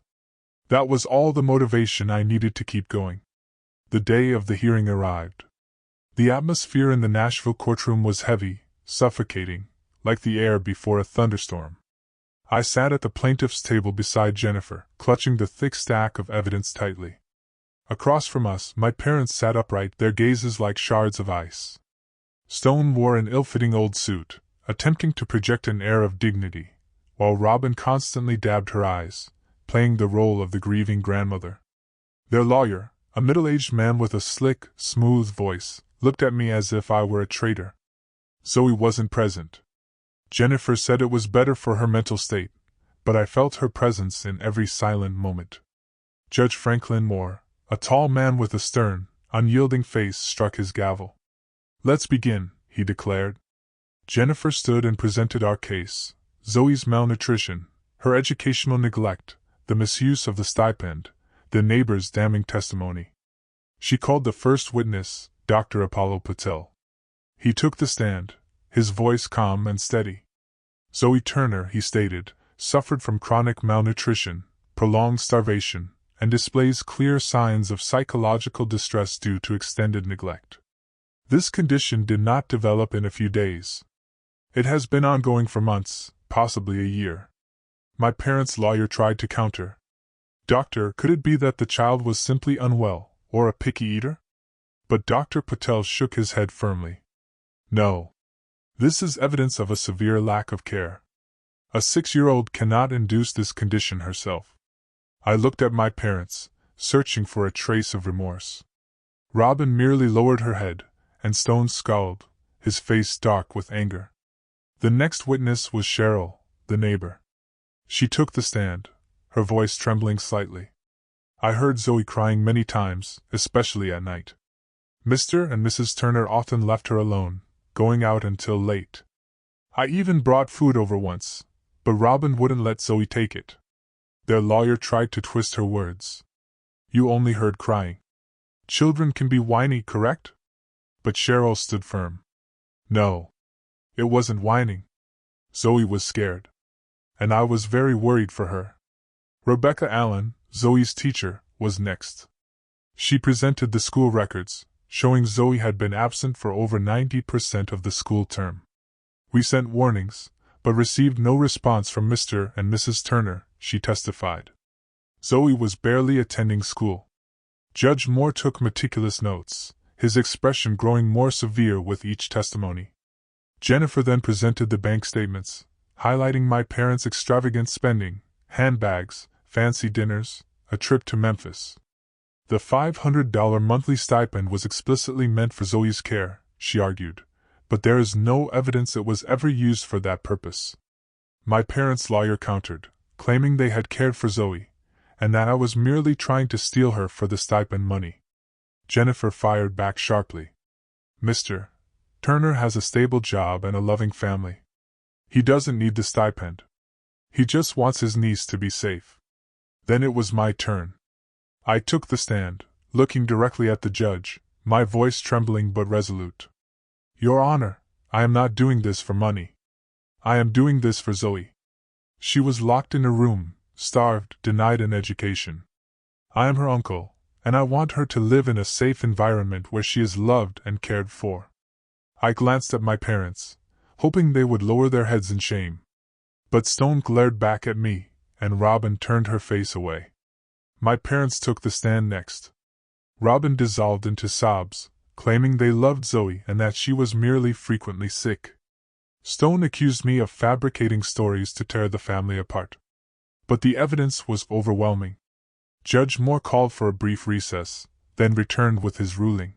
That was all the motivation I needed to keep going. The day of the hearing arrived. The atmosphere in the Nashville courtroom was heavy, suffocating, like the air before a thunderstorm. I sat at the plaintiff's table beside Jennifer, clutching the thick stack of evidence tightly. Across from us, my parents sat upright, their gazes like shards of ice. Stone wore an ill-fitting old suit, attempting to project an air of dignity, while Robin constantly dabbed her eyes, playing the role of the grieving grandmother. Their lawyer, a middle-aged man with a slick, smooth voice, looked at me as if I were a traitor. Zoe wasn't present. Jennifer said it was better for her mental state, but I felt her presence in every silent moment. Judge Franklin Moore, a tall man with a stern, unyielding face, struck his gavel. "Let's begin," he declared. Jennifer stood and presented our case: Zoe's malnutrition, her educational neglect, the misuse of the stipend, the neighbor's damning testimony. She called the first witness, Dr. Apollo Patel. He took the stand, his voice calm and steady. Zoe Turner, he stated, suffered from chronic malnutrition, prolonged starvation, and displays clear signs of psychological distress due to extended neglect. This condition did not develop in a few days. It has been ongoing for months, possibly a year. My parents' lawyer tried to counter. Doctor, could it be that the child was simply unwell, or a picky eater? But Dr. Patel shook his head firmly. No. This is evidence of a severe lack of care. A 6-year-old cannot induce this condition herself. I looked at my parents, searching for a trace of remorse. Robin merely lowered her head, and Stone scowled, his face dark with anger. The next witness was Cheryl, the neighbor. She took the stand, her voice trembling slightly. I heard Zoe crying many times, especially at night. Mr. and Mrs. Turner often left her alone, going out until late. I even brought food over once, but Robin wouldn't let Zoe take it. Their lawyer tried to twist her words. You only heard crying. Children can be whiny, correct? But Cheryl stood firm. No. It wasn't whining. Zoe was scared. And I was very worried for her. Rebecca Allen, Zoe's teacher, was next. She presented the school records, showing Zoe had been absent for over 90% of the school term. We sent warnings, but received no response from Mr. and Mrs. Turner, she testified. Zoe was barely attending school. Judge Moore took meticulous notes, his expression growing more severe with each testimony. Jennifer then presented the bank statements, highlighting my parents' extravagant spending, handbags, fancy dinners, a trip to Memphis. The $500 monthly stipend was explicitly meant for Zoe's care, she argued, but there is no evidence it was ever used for that purpose. My parents' lawyer countered, claiming they had cared for Zoe, and that I was merely trying to steal her for the stipend money. Jennifer fired back sharply. Mr. Turner has a stable job and a loving family. He doesn't need the stipend. He just wants his niece to be safe. Then it was my turn. I took the stand, looking directly at the judge, my voice trembling but resolute. Your Honor, I am not doing this for money. I am doing this for Zoe. She was locked in a room, starved, denied an education. I am her uncle, and I want her to live in a safe environment where she is loved and cared for. I glanced at my parents, hoping they would lower their heads in shame. But Stone glared back at me, and Robin turned her face away. My parents took the stand next. Robin dissolved into sobs, claiming they loved Zoe and that she was merely frequently sick. Stone accused me of fabricating stories to tear the family apart. But the evidence was overwhelming. Judge Moore called for a brief recess, then returned with his ruling.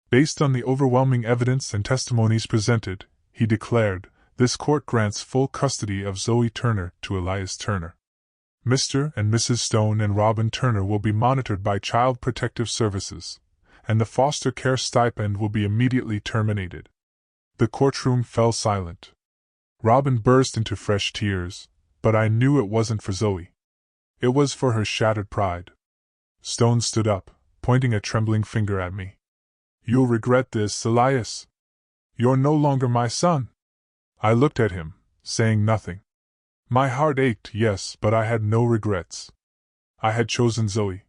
Based on the overwhelming evidence and testimonies presented, he declared, this court grants full custody of Zoe Turner to Elias Turner. Mr. and Mrs. Stone and Robin Turner will be monitored by Child Protective Services, and the foster care stipend will be immediately terminated. The courtroom fell silent. Robin burst into fresh tears, but I knew it wasn't for Zoe. It was for her shattered pride. Stone stood up, pointing a trembling finger at me. You'll regret this, Elias. You're no longer my son. I looked at him, saying nothing. My heart ached, yes, but I had no regrets. I had chosen Zoe.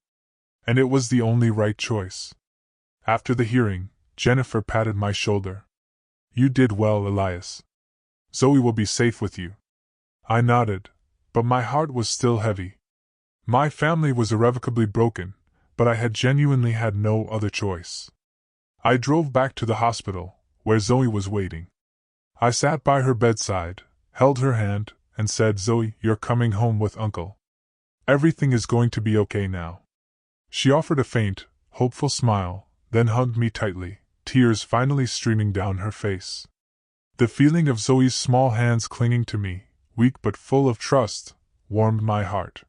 And it was the only right choice. After the hearing, Jennifer patted my shoulder. You did well, Elias. Zoe will be safe with you. I nodded, but my heart was still heavy. My family was irrevocably broken, but I had genuinely had no other choice. I drove back to the hospital, where Zoe was waiting. I sat by her bedside, held her hand, and said, Zoe, you're coming home with Uncle. Everything is going to be okay now. She offered a faint, hopeful smile, then hugged me tightly, tears finally streaming down her face. The feeling of Zoe's small hands clinging to me, weak but full of trust, warmed my heart.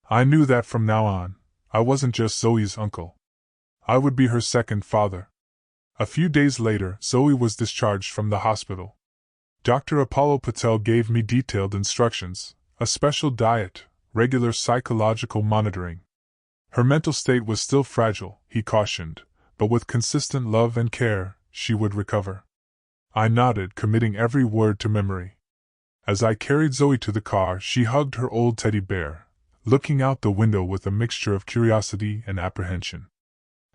I knew that from now on, I wasn't just Zoe's uncle. I would be her second father. A few days later, Zoe was discharged from the hospital. Dr. Apollo Patel gave me detailed instructions, a special diet, regular psychological monitoring. Her mental state was still fragile, he cautioned, but with consistent love and care, she would recover. I nodded, committing every word to memory. As I carried Zoe to the car, she hugged her old teddy bear, looking out the window with a mixture of curiosity and apprehension.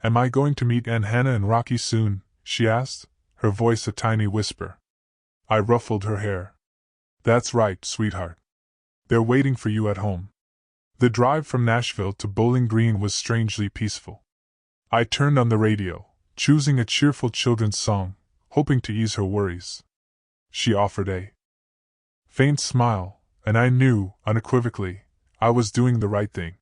"Am I going to meet Aunt Hannah and Rocky soon?" she asked, her voice a tiny whisper. I ruffled her hair. "That's right, sweetheart. They're waiting for you at home." The drive from Nashville to Bowling Green was strangely peaceful. I turned on the radio, choosing a cheerful children's song, hoping to ease her worries. She offered a faint smile, and I knew, unequivocally, I was doing the right thing.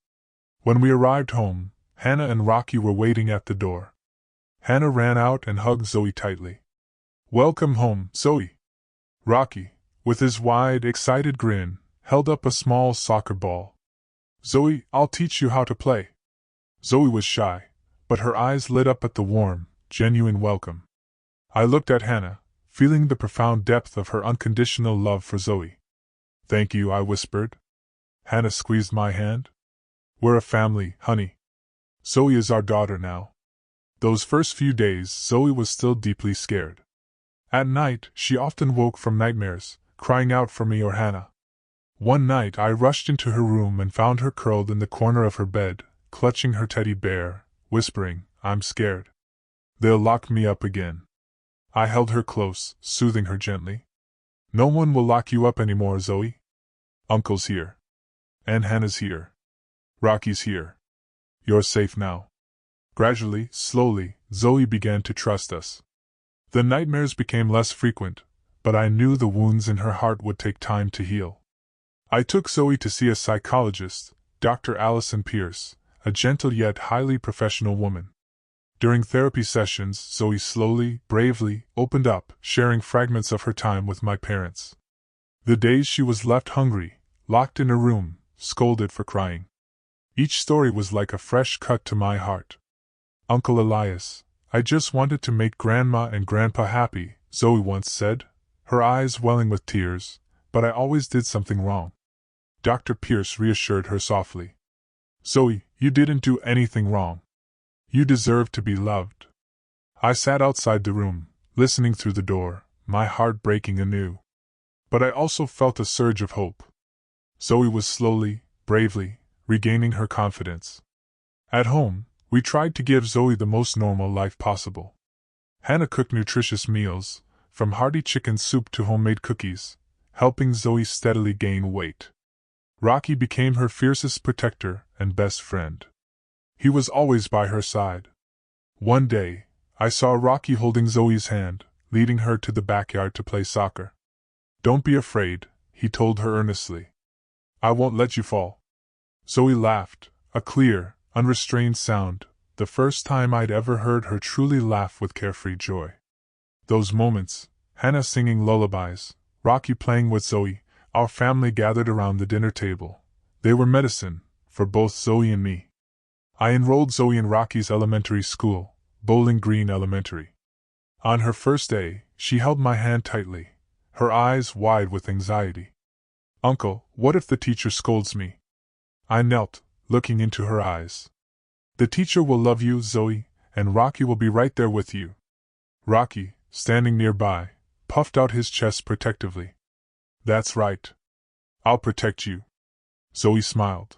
When we arrived home, Hannah and Rocky were waiting at the door. Hannah ran out and hugged Zoe tightly. "Welcome home, Zoe." Rocky, with his wide, excited grin, held up a small soccer ball. "Zoe, I'll teach you how to play." Zoe was shy, but her eyes lit up at the warm, genuine welcome. I looked at Hannah, feeling the profound depth of her unconditional love for Zoe. "Thank you," I whispered. Hannah squeezed my hand. "We're a family, honey. Zoe is our daughter now." Those first few days, Zoe was still deeply scared. At night, she often woke from nightmares, crying out for me or Hannah. One night I rushed into her room and found her curled in the corner of her bed, clutching her teddy bear, whispering, "I'm scared. They'll lock me up again." I held her close, soothing her gently. "No one will lock you up anymore, Zoe. Uncle's here. Aunt Hannah's here. Rocky's here. You're safe now." Gradually, slowly, Zoe began to trust us. The nightmares became less frequent, but I knew the wounds in her heart would take time to heal. I took Zoe to see a psychologist, Dr. Allison Pierce, a gentle yet highly professional woman. During therapy sessions, Zoe slowly, bravely, opened up, sharing fragments of her time with my parents. The days she was left hungry, locked in a room, scolded for crying. Each story was like a fresh cut to my heart. "Uncle Elias, I just wanted to make Grandma and Grandpa happy," Zoe once said, her eyes welling with tears, "but I always did something wrong." Dr. Pierce reassured her softly. "Zoe, you didn't do anything wrong. You deserve to be loved." I sat outside the room, listening through the door, my heart breaking anew. But I also felt a surge of hope. Zoe was slowly, bravely, regaining her confidence. At home, we tried to give Zoe the most normal life possible. Hannah cooked nutritious meals, from hearty chicken soup to homemade cookies, helping Zoe steadily gain weight. Rocky became her fiercest protector and best friend. He was always by her side. One day, I saw Rocky holding Zoe's hand, leading her to the backyard to play soccer. "Don't be afraid," he told her earnestly. "I won't let you fall." Zoe laughed, a clear, unrestrained sound, the first time I'd ever heard her truly laugh with carefree joy. Those moments, Hannah singing lullabies, Rocky playing with Zoe, our family gathered around the dinner table. They were medicine, for both Zoe and me. I enrolled Zoe in Rocky's elementary school, Bowling Green Elementary. On her first day, she held my hand tightly, her eyes wide with anxiety. "Uncle, what if the teacher scolds me?" I knelt, looking into her eyes. "The teacher will love you, Zoe, and Rocky will be right there with you." Rocky, standing nearby, puffed out his chest protectively. "That's right. I'll protect you." Zoe smiled.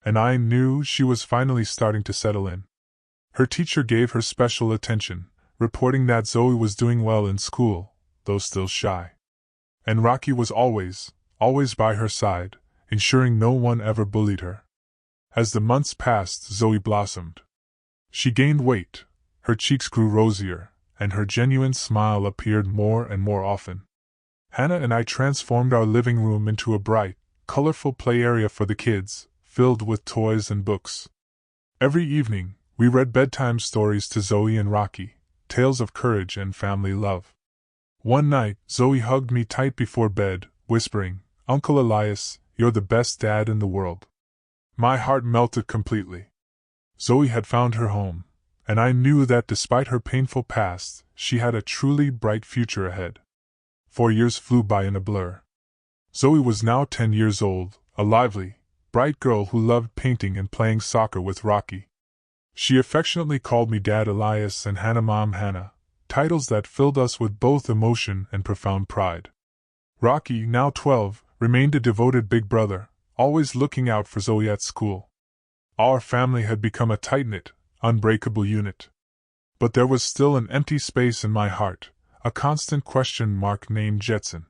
And I knew she was finally starting to settle in. Her teacher gave her special attention, reporting that Zoe was doing well in school, though still shy. And Rocky was always by her side, ensuring no one ever bullied her. As the months passed, Zoe blossomed. She gained weight, her cheeks grew rosier, and her genuine smile appeared more and more often. Hannah and I transformed our living room into a bright, colorful play area for the kids, filled with toys and books. Every evening, we read bedtime stories to Zoe and Rocky, tales of courage and family love. One night, Zoe hugged me tight before bed, whispering, "Uncle Elias, you're the best dad in the world." My heart melted completely. Zoe had found her home, and I knew that despite her painful past, she had a truly bright future ahead. 4 years flew by in a blur. Zoe was now 10 years old, a lively, bright girl who loved painting and playing soccer with Rocky. She affectionately called me Dad Elias and Hannah Mom Hannah, titles that filled us with both emotion and profound pride. Rocky, now 12, remained a devoted big brother, always looking out for Zoe at school. Our family had become a tight-knit, unbreakable unit. But there was still an empty space in my heart, a constant question mark named Jetson.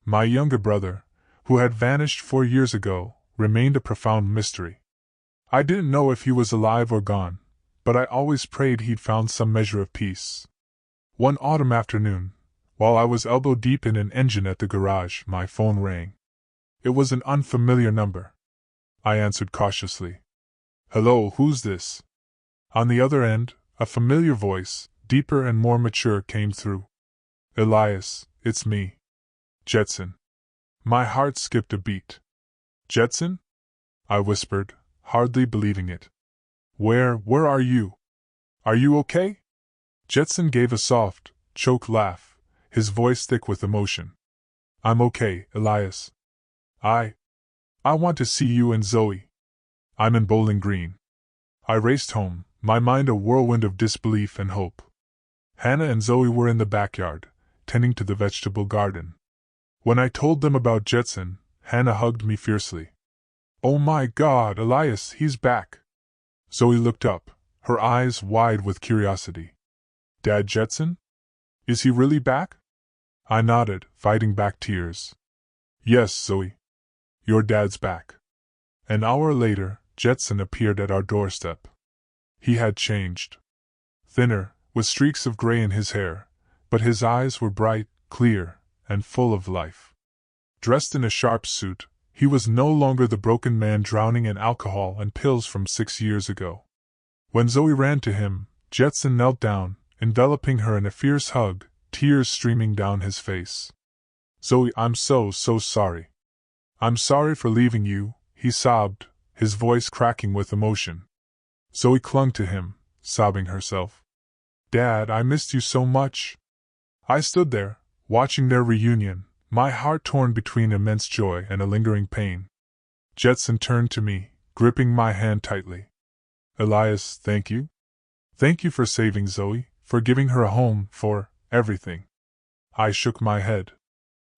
My younger brother, who had vanished 4 years ago, remained a profound mystery. I didn't know if he was alive or gone, but I always prayed he'd found some measure of peace. One autumn afternoon, while I was elbow-deep in an engine at the garage, my phone rang. It was an unfamiliar number. I answered cautiously. "Hello, who's this?" On the other end, a familiar voice, deeper and more mature, came through. "Elias, it's me. Jetson." My heart skipped a beat. "Jetson?" I whispered, hardly believing it. Where are you? Are you okay?" Jetson gave a soft, choked laugh, his voice thick with emotion. "I'm okay, Elias. I want to see you and Zoe. I'm in Bowling Green." I raced home, my mind a whirlwind of disbelief and hope. Hannah and Zoe were in the backyard, tending to the vegetable garden. When I told them about Jetson, Hannah hugged me fiercely. "Oh my God, Elias, he's back!" Zoe looked up, her eyes wide with curiosity. "Dad Jetson? Is he really back?" I nodded, fighting back tears. "Yes, Zoe. Your dad's back." An hour later, Jetson appeared at our doorstep. He had changed. Thinner, with streaks of gray in his hair, but his eyes were bright, clear, and full of life. Dressed in a sharp suit, he was no longer the broken man drowning in alcohol and pills from 6 years ago. When Zoe ran to him, Jetson knelt down, enveloping her in a fierce hug, tears streaming down his face. "Zoe, I'm so sorry. I'm sorry for leaving you," he sobbed, his voice cracking with emotion. Zoe clung to him, sobbing herself. "Dad, I missed you so much." I stood there, watching their reunion, my heart torn between immense joy and a lingering pain. Jetson turned to me, gripping my hand tightly. "Elias, thank you. Thank you for saving Zoe, for giving her a home, for everything." I shook my head.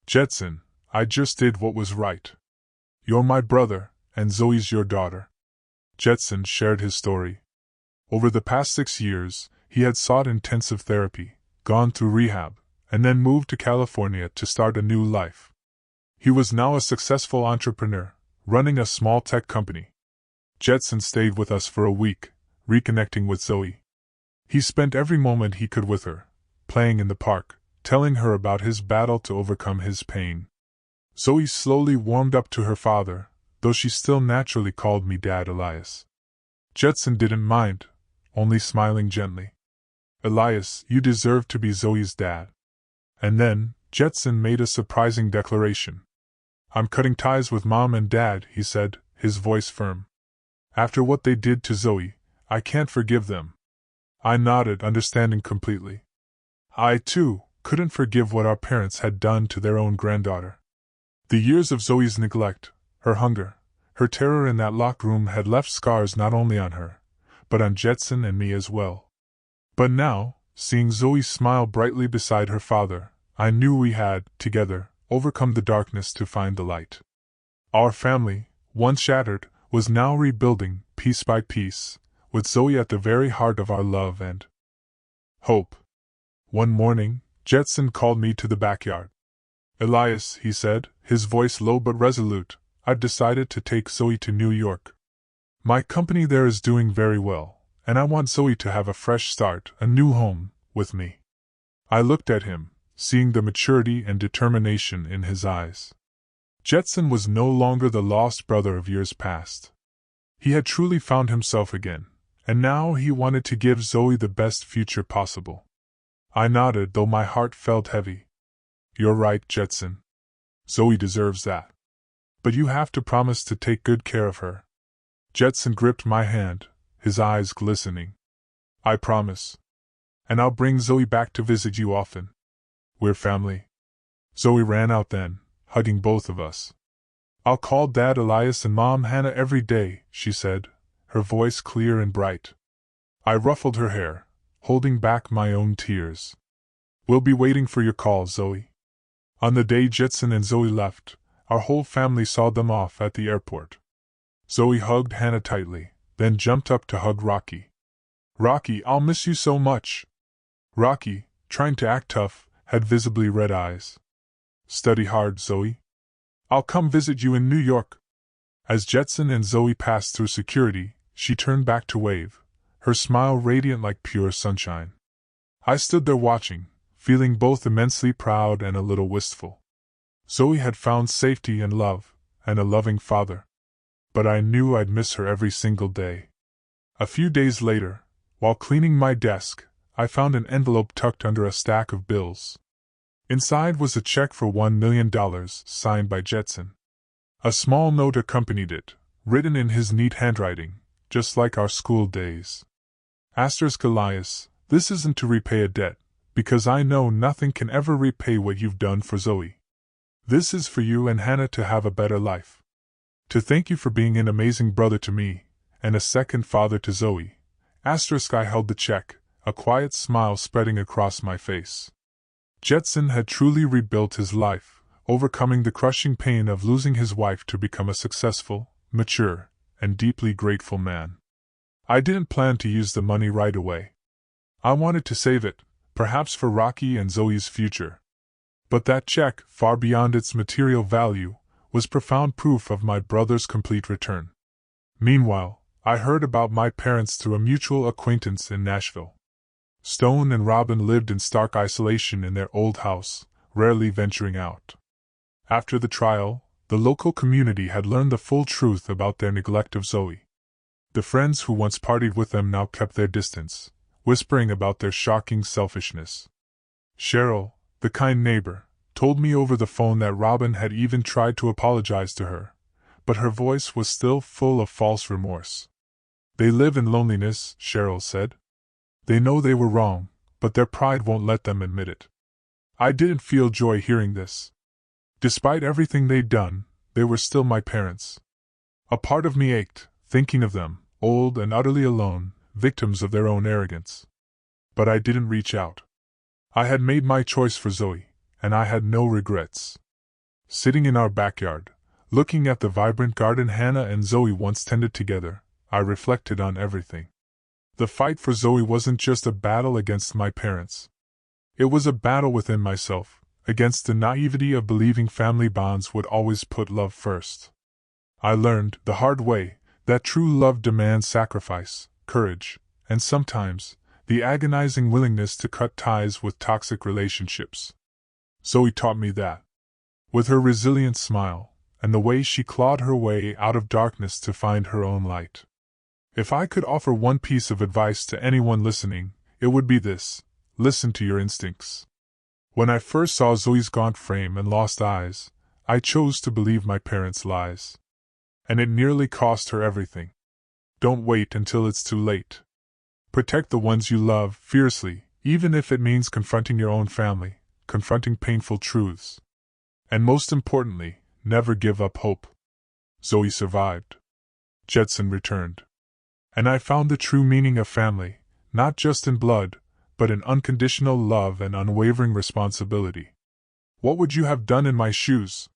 "Jetson, I just did what was right. You're my brother, and Zoe's your daughter." Jetson shared his story. Over the past 6 years, he had sought intensive therapy, gone through rehab, and then moved to California to start a new life. He was now a successful entrepreneur, running a small tech company. Jetson stayed with us for a week, reconnecting with Zoe. He spent every moment he could with her, playing in the park, telling her about his battle to overcome his pain. Zoe slowly warmed up to her father, though she still naturally called me Dad Elias. Jetson didn't mind, only smiling gently. "Elias, you deserve to be Zoe's dad." And then, Jetson made a surprising declaration. "I'm cutting ties with Mom and Dad," he said, his voice firm. "After what they did to Zoe, I can't forgive them." I nodded, understanding completely. I, too, couldn't forgive what our parents had done to their own granddaughter. The years of Zoe's neglect, her hunger, her terror in that locked room had left scars not only on her, but on Jetson and me as well. But now, seeing Zoe smile brightly beside her father, I knew we had, together, overcome the darkness to find the light. Our family, once shattered, was now rebuilding, piece by piece, with Zoe at the very heart of our love and hope. One morning, Jetson called me to the backyard. "Elias," he said, his voice low but resolute, "I've decided to take Zoe to New York. My company there is doing very well, and I want Zoe to have a fresh start, a new home, with me." I looked at him, seeing the maturity and determination in his eyes. Jetson was no longer the lost brother of years past. He had truly found himself again, and now he wanted to give Zoe the best future possible. I nodded, though my heart felt heavy. "You're right, Jetson. Zoe deserves that. But you have to promise to take good care of her." Jetson gripped my hand, his eyes glistening. "I promise. And I'll bring Zoe back to visit you often. We're family." Zoe ran out then, hugging both of us. I'll call Dad Elias and Mom Hannah every day, she said, her voice clear and bright. I ruffled her hair, holding back my own tears. We'll be waiting for your call, Zoe. On the day Jetson and Zoe left, our whole family saw them off at the airport. Zoe hugged Hannah tightly, then jumped up to hug Rocky. Rocky, I'll miss you so much. Rocky, trying to act tough, had visibly red eyes. Study hard, Zoe. I'll come visit you in New York. As Jetson and Zoe passed through security, she turned back to wave, her smile radiant like pure sunshine. I stood there watching, feeling both immensely proud and a little wistful. Zoe had found safety and love, and a loving father. But I knew I'd miss her every single day. A few days later, while cleaning my desk, I found an envelope tucked under a stack of bills. Inside was a check for $1 million, signed by Jetson. A small note accompanied it, written in his neat handwriting, just like our school days. Asterisk Elias, this isn't to repay a debt, because I know nothing can ever repay what you've done for Zoe. This is for you and Hannah to have a better life. To thank you for being an amazing brother to me, and a second father to Zoe. Asterisk I held the check, a quiet smile spreading across my face. Jetson had truly rebuilt his life, overcoming the crushing pain of losing his wife to become a successful, mature, and deeply grateful man. I didn't plan to use the money right away. I wanted to save it, perhaps for Rocky and Zoe's future. But that check, far beyond its material value, was profound proof of my brother's complete return. Meanwhile, I heard about my parents through a mutual acquaintance in Nashville. Stone and Robin lived in stark isolation in their old house, rarely venturing out. After the trial, the local community had learned the full truth about their neglect of Zoe. The friends who once partied with them now kept their distance, whispering about their shocking selfishness. Cheryl, the kind neighbor, told me over the phone that Robin had even tried to apologize to her, but her voice was still full of false remorse. They live in loneliness, Cheryl said. They know they were wrong, but their pride won't let them admit it. I didn't feel joy hearing this. Despite everything they'd done, they were still my parents. A part of me ached, thinking of them, old and utterly alone, victims of their own arrogance. But I didn't reach out. I had made my choice for Zoe, and I had no regrets. Sitting in our backyard, looking at the vibrant garden Hannah and Zoe once tended together, I reflected on everything. The fight for Zoe wasn't just a battle against my parents. It was a battle within myself, against the naivety of believing family bonds would always put love first. I learned, the hard way, that true love demands sacrifice, courage, and sometimes, the agonizing willingness to cut ties with toxic relationships. Zoe taught me that. With her resilient smile, and the way she clawed her way out of darkness to find her own light. If I could offer one piece of advice to anyone listening, it would be this: listen to your instincts. When I first saw Zoe's gaunt frame and lost eyes, I chose to believe my parents' lies. And it nearly cost her everything. Don't wait until it's too late. Protect the ones you love fiercely, even if it means confronting your own family, confronting painful truths. And most importantly, never give up hope. Zoe survived. Jetson returned. And I found the true meaning of family, not just in blood, but in unconditional love and unwavering responsibility. What would you have done in my shoes?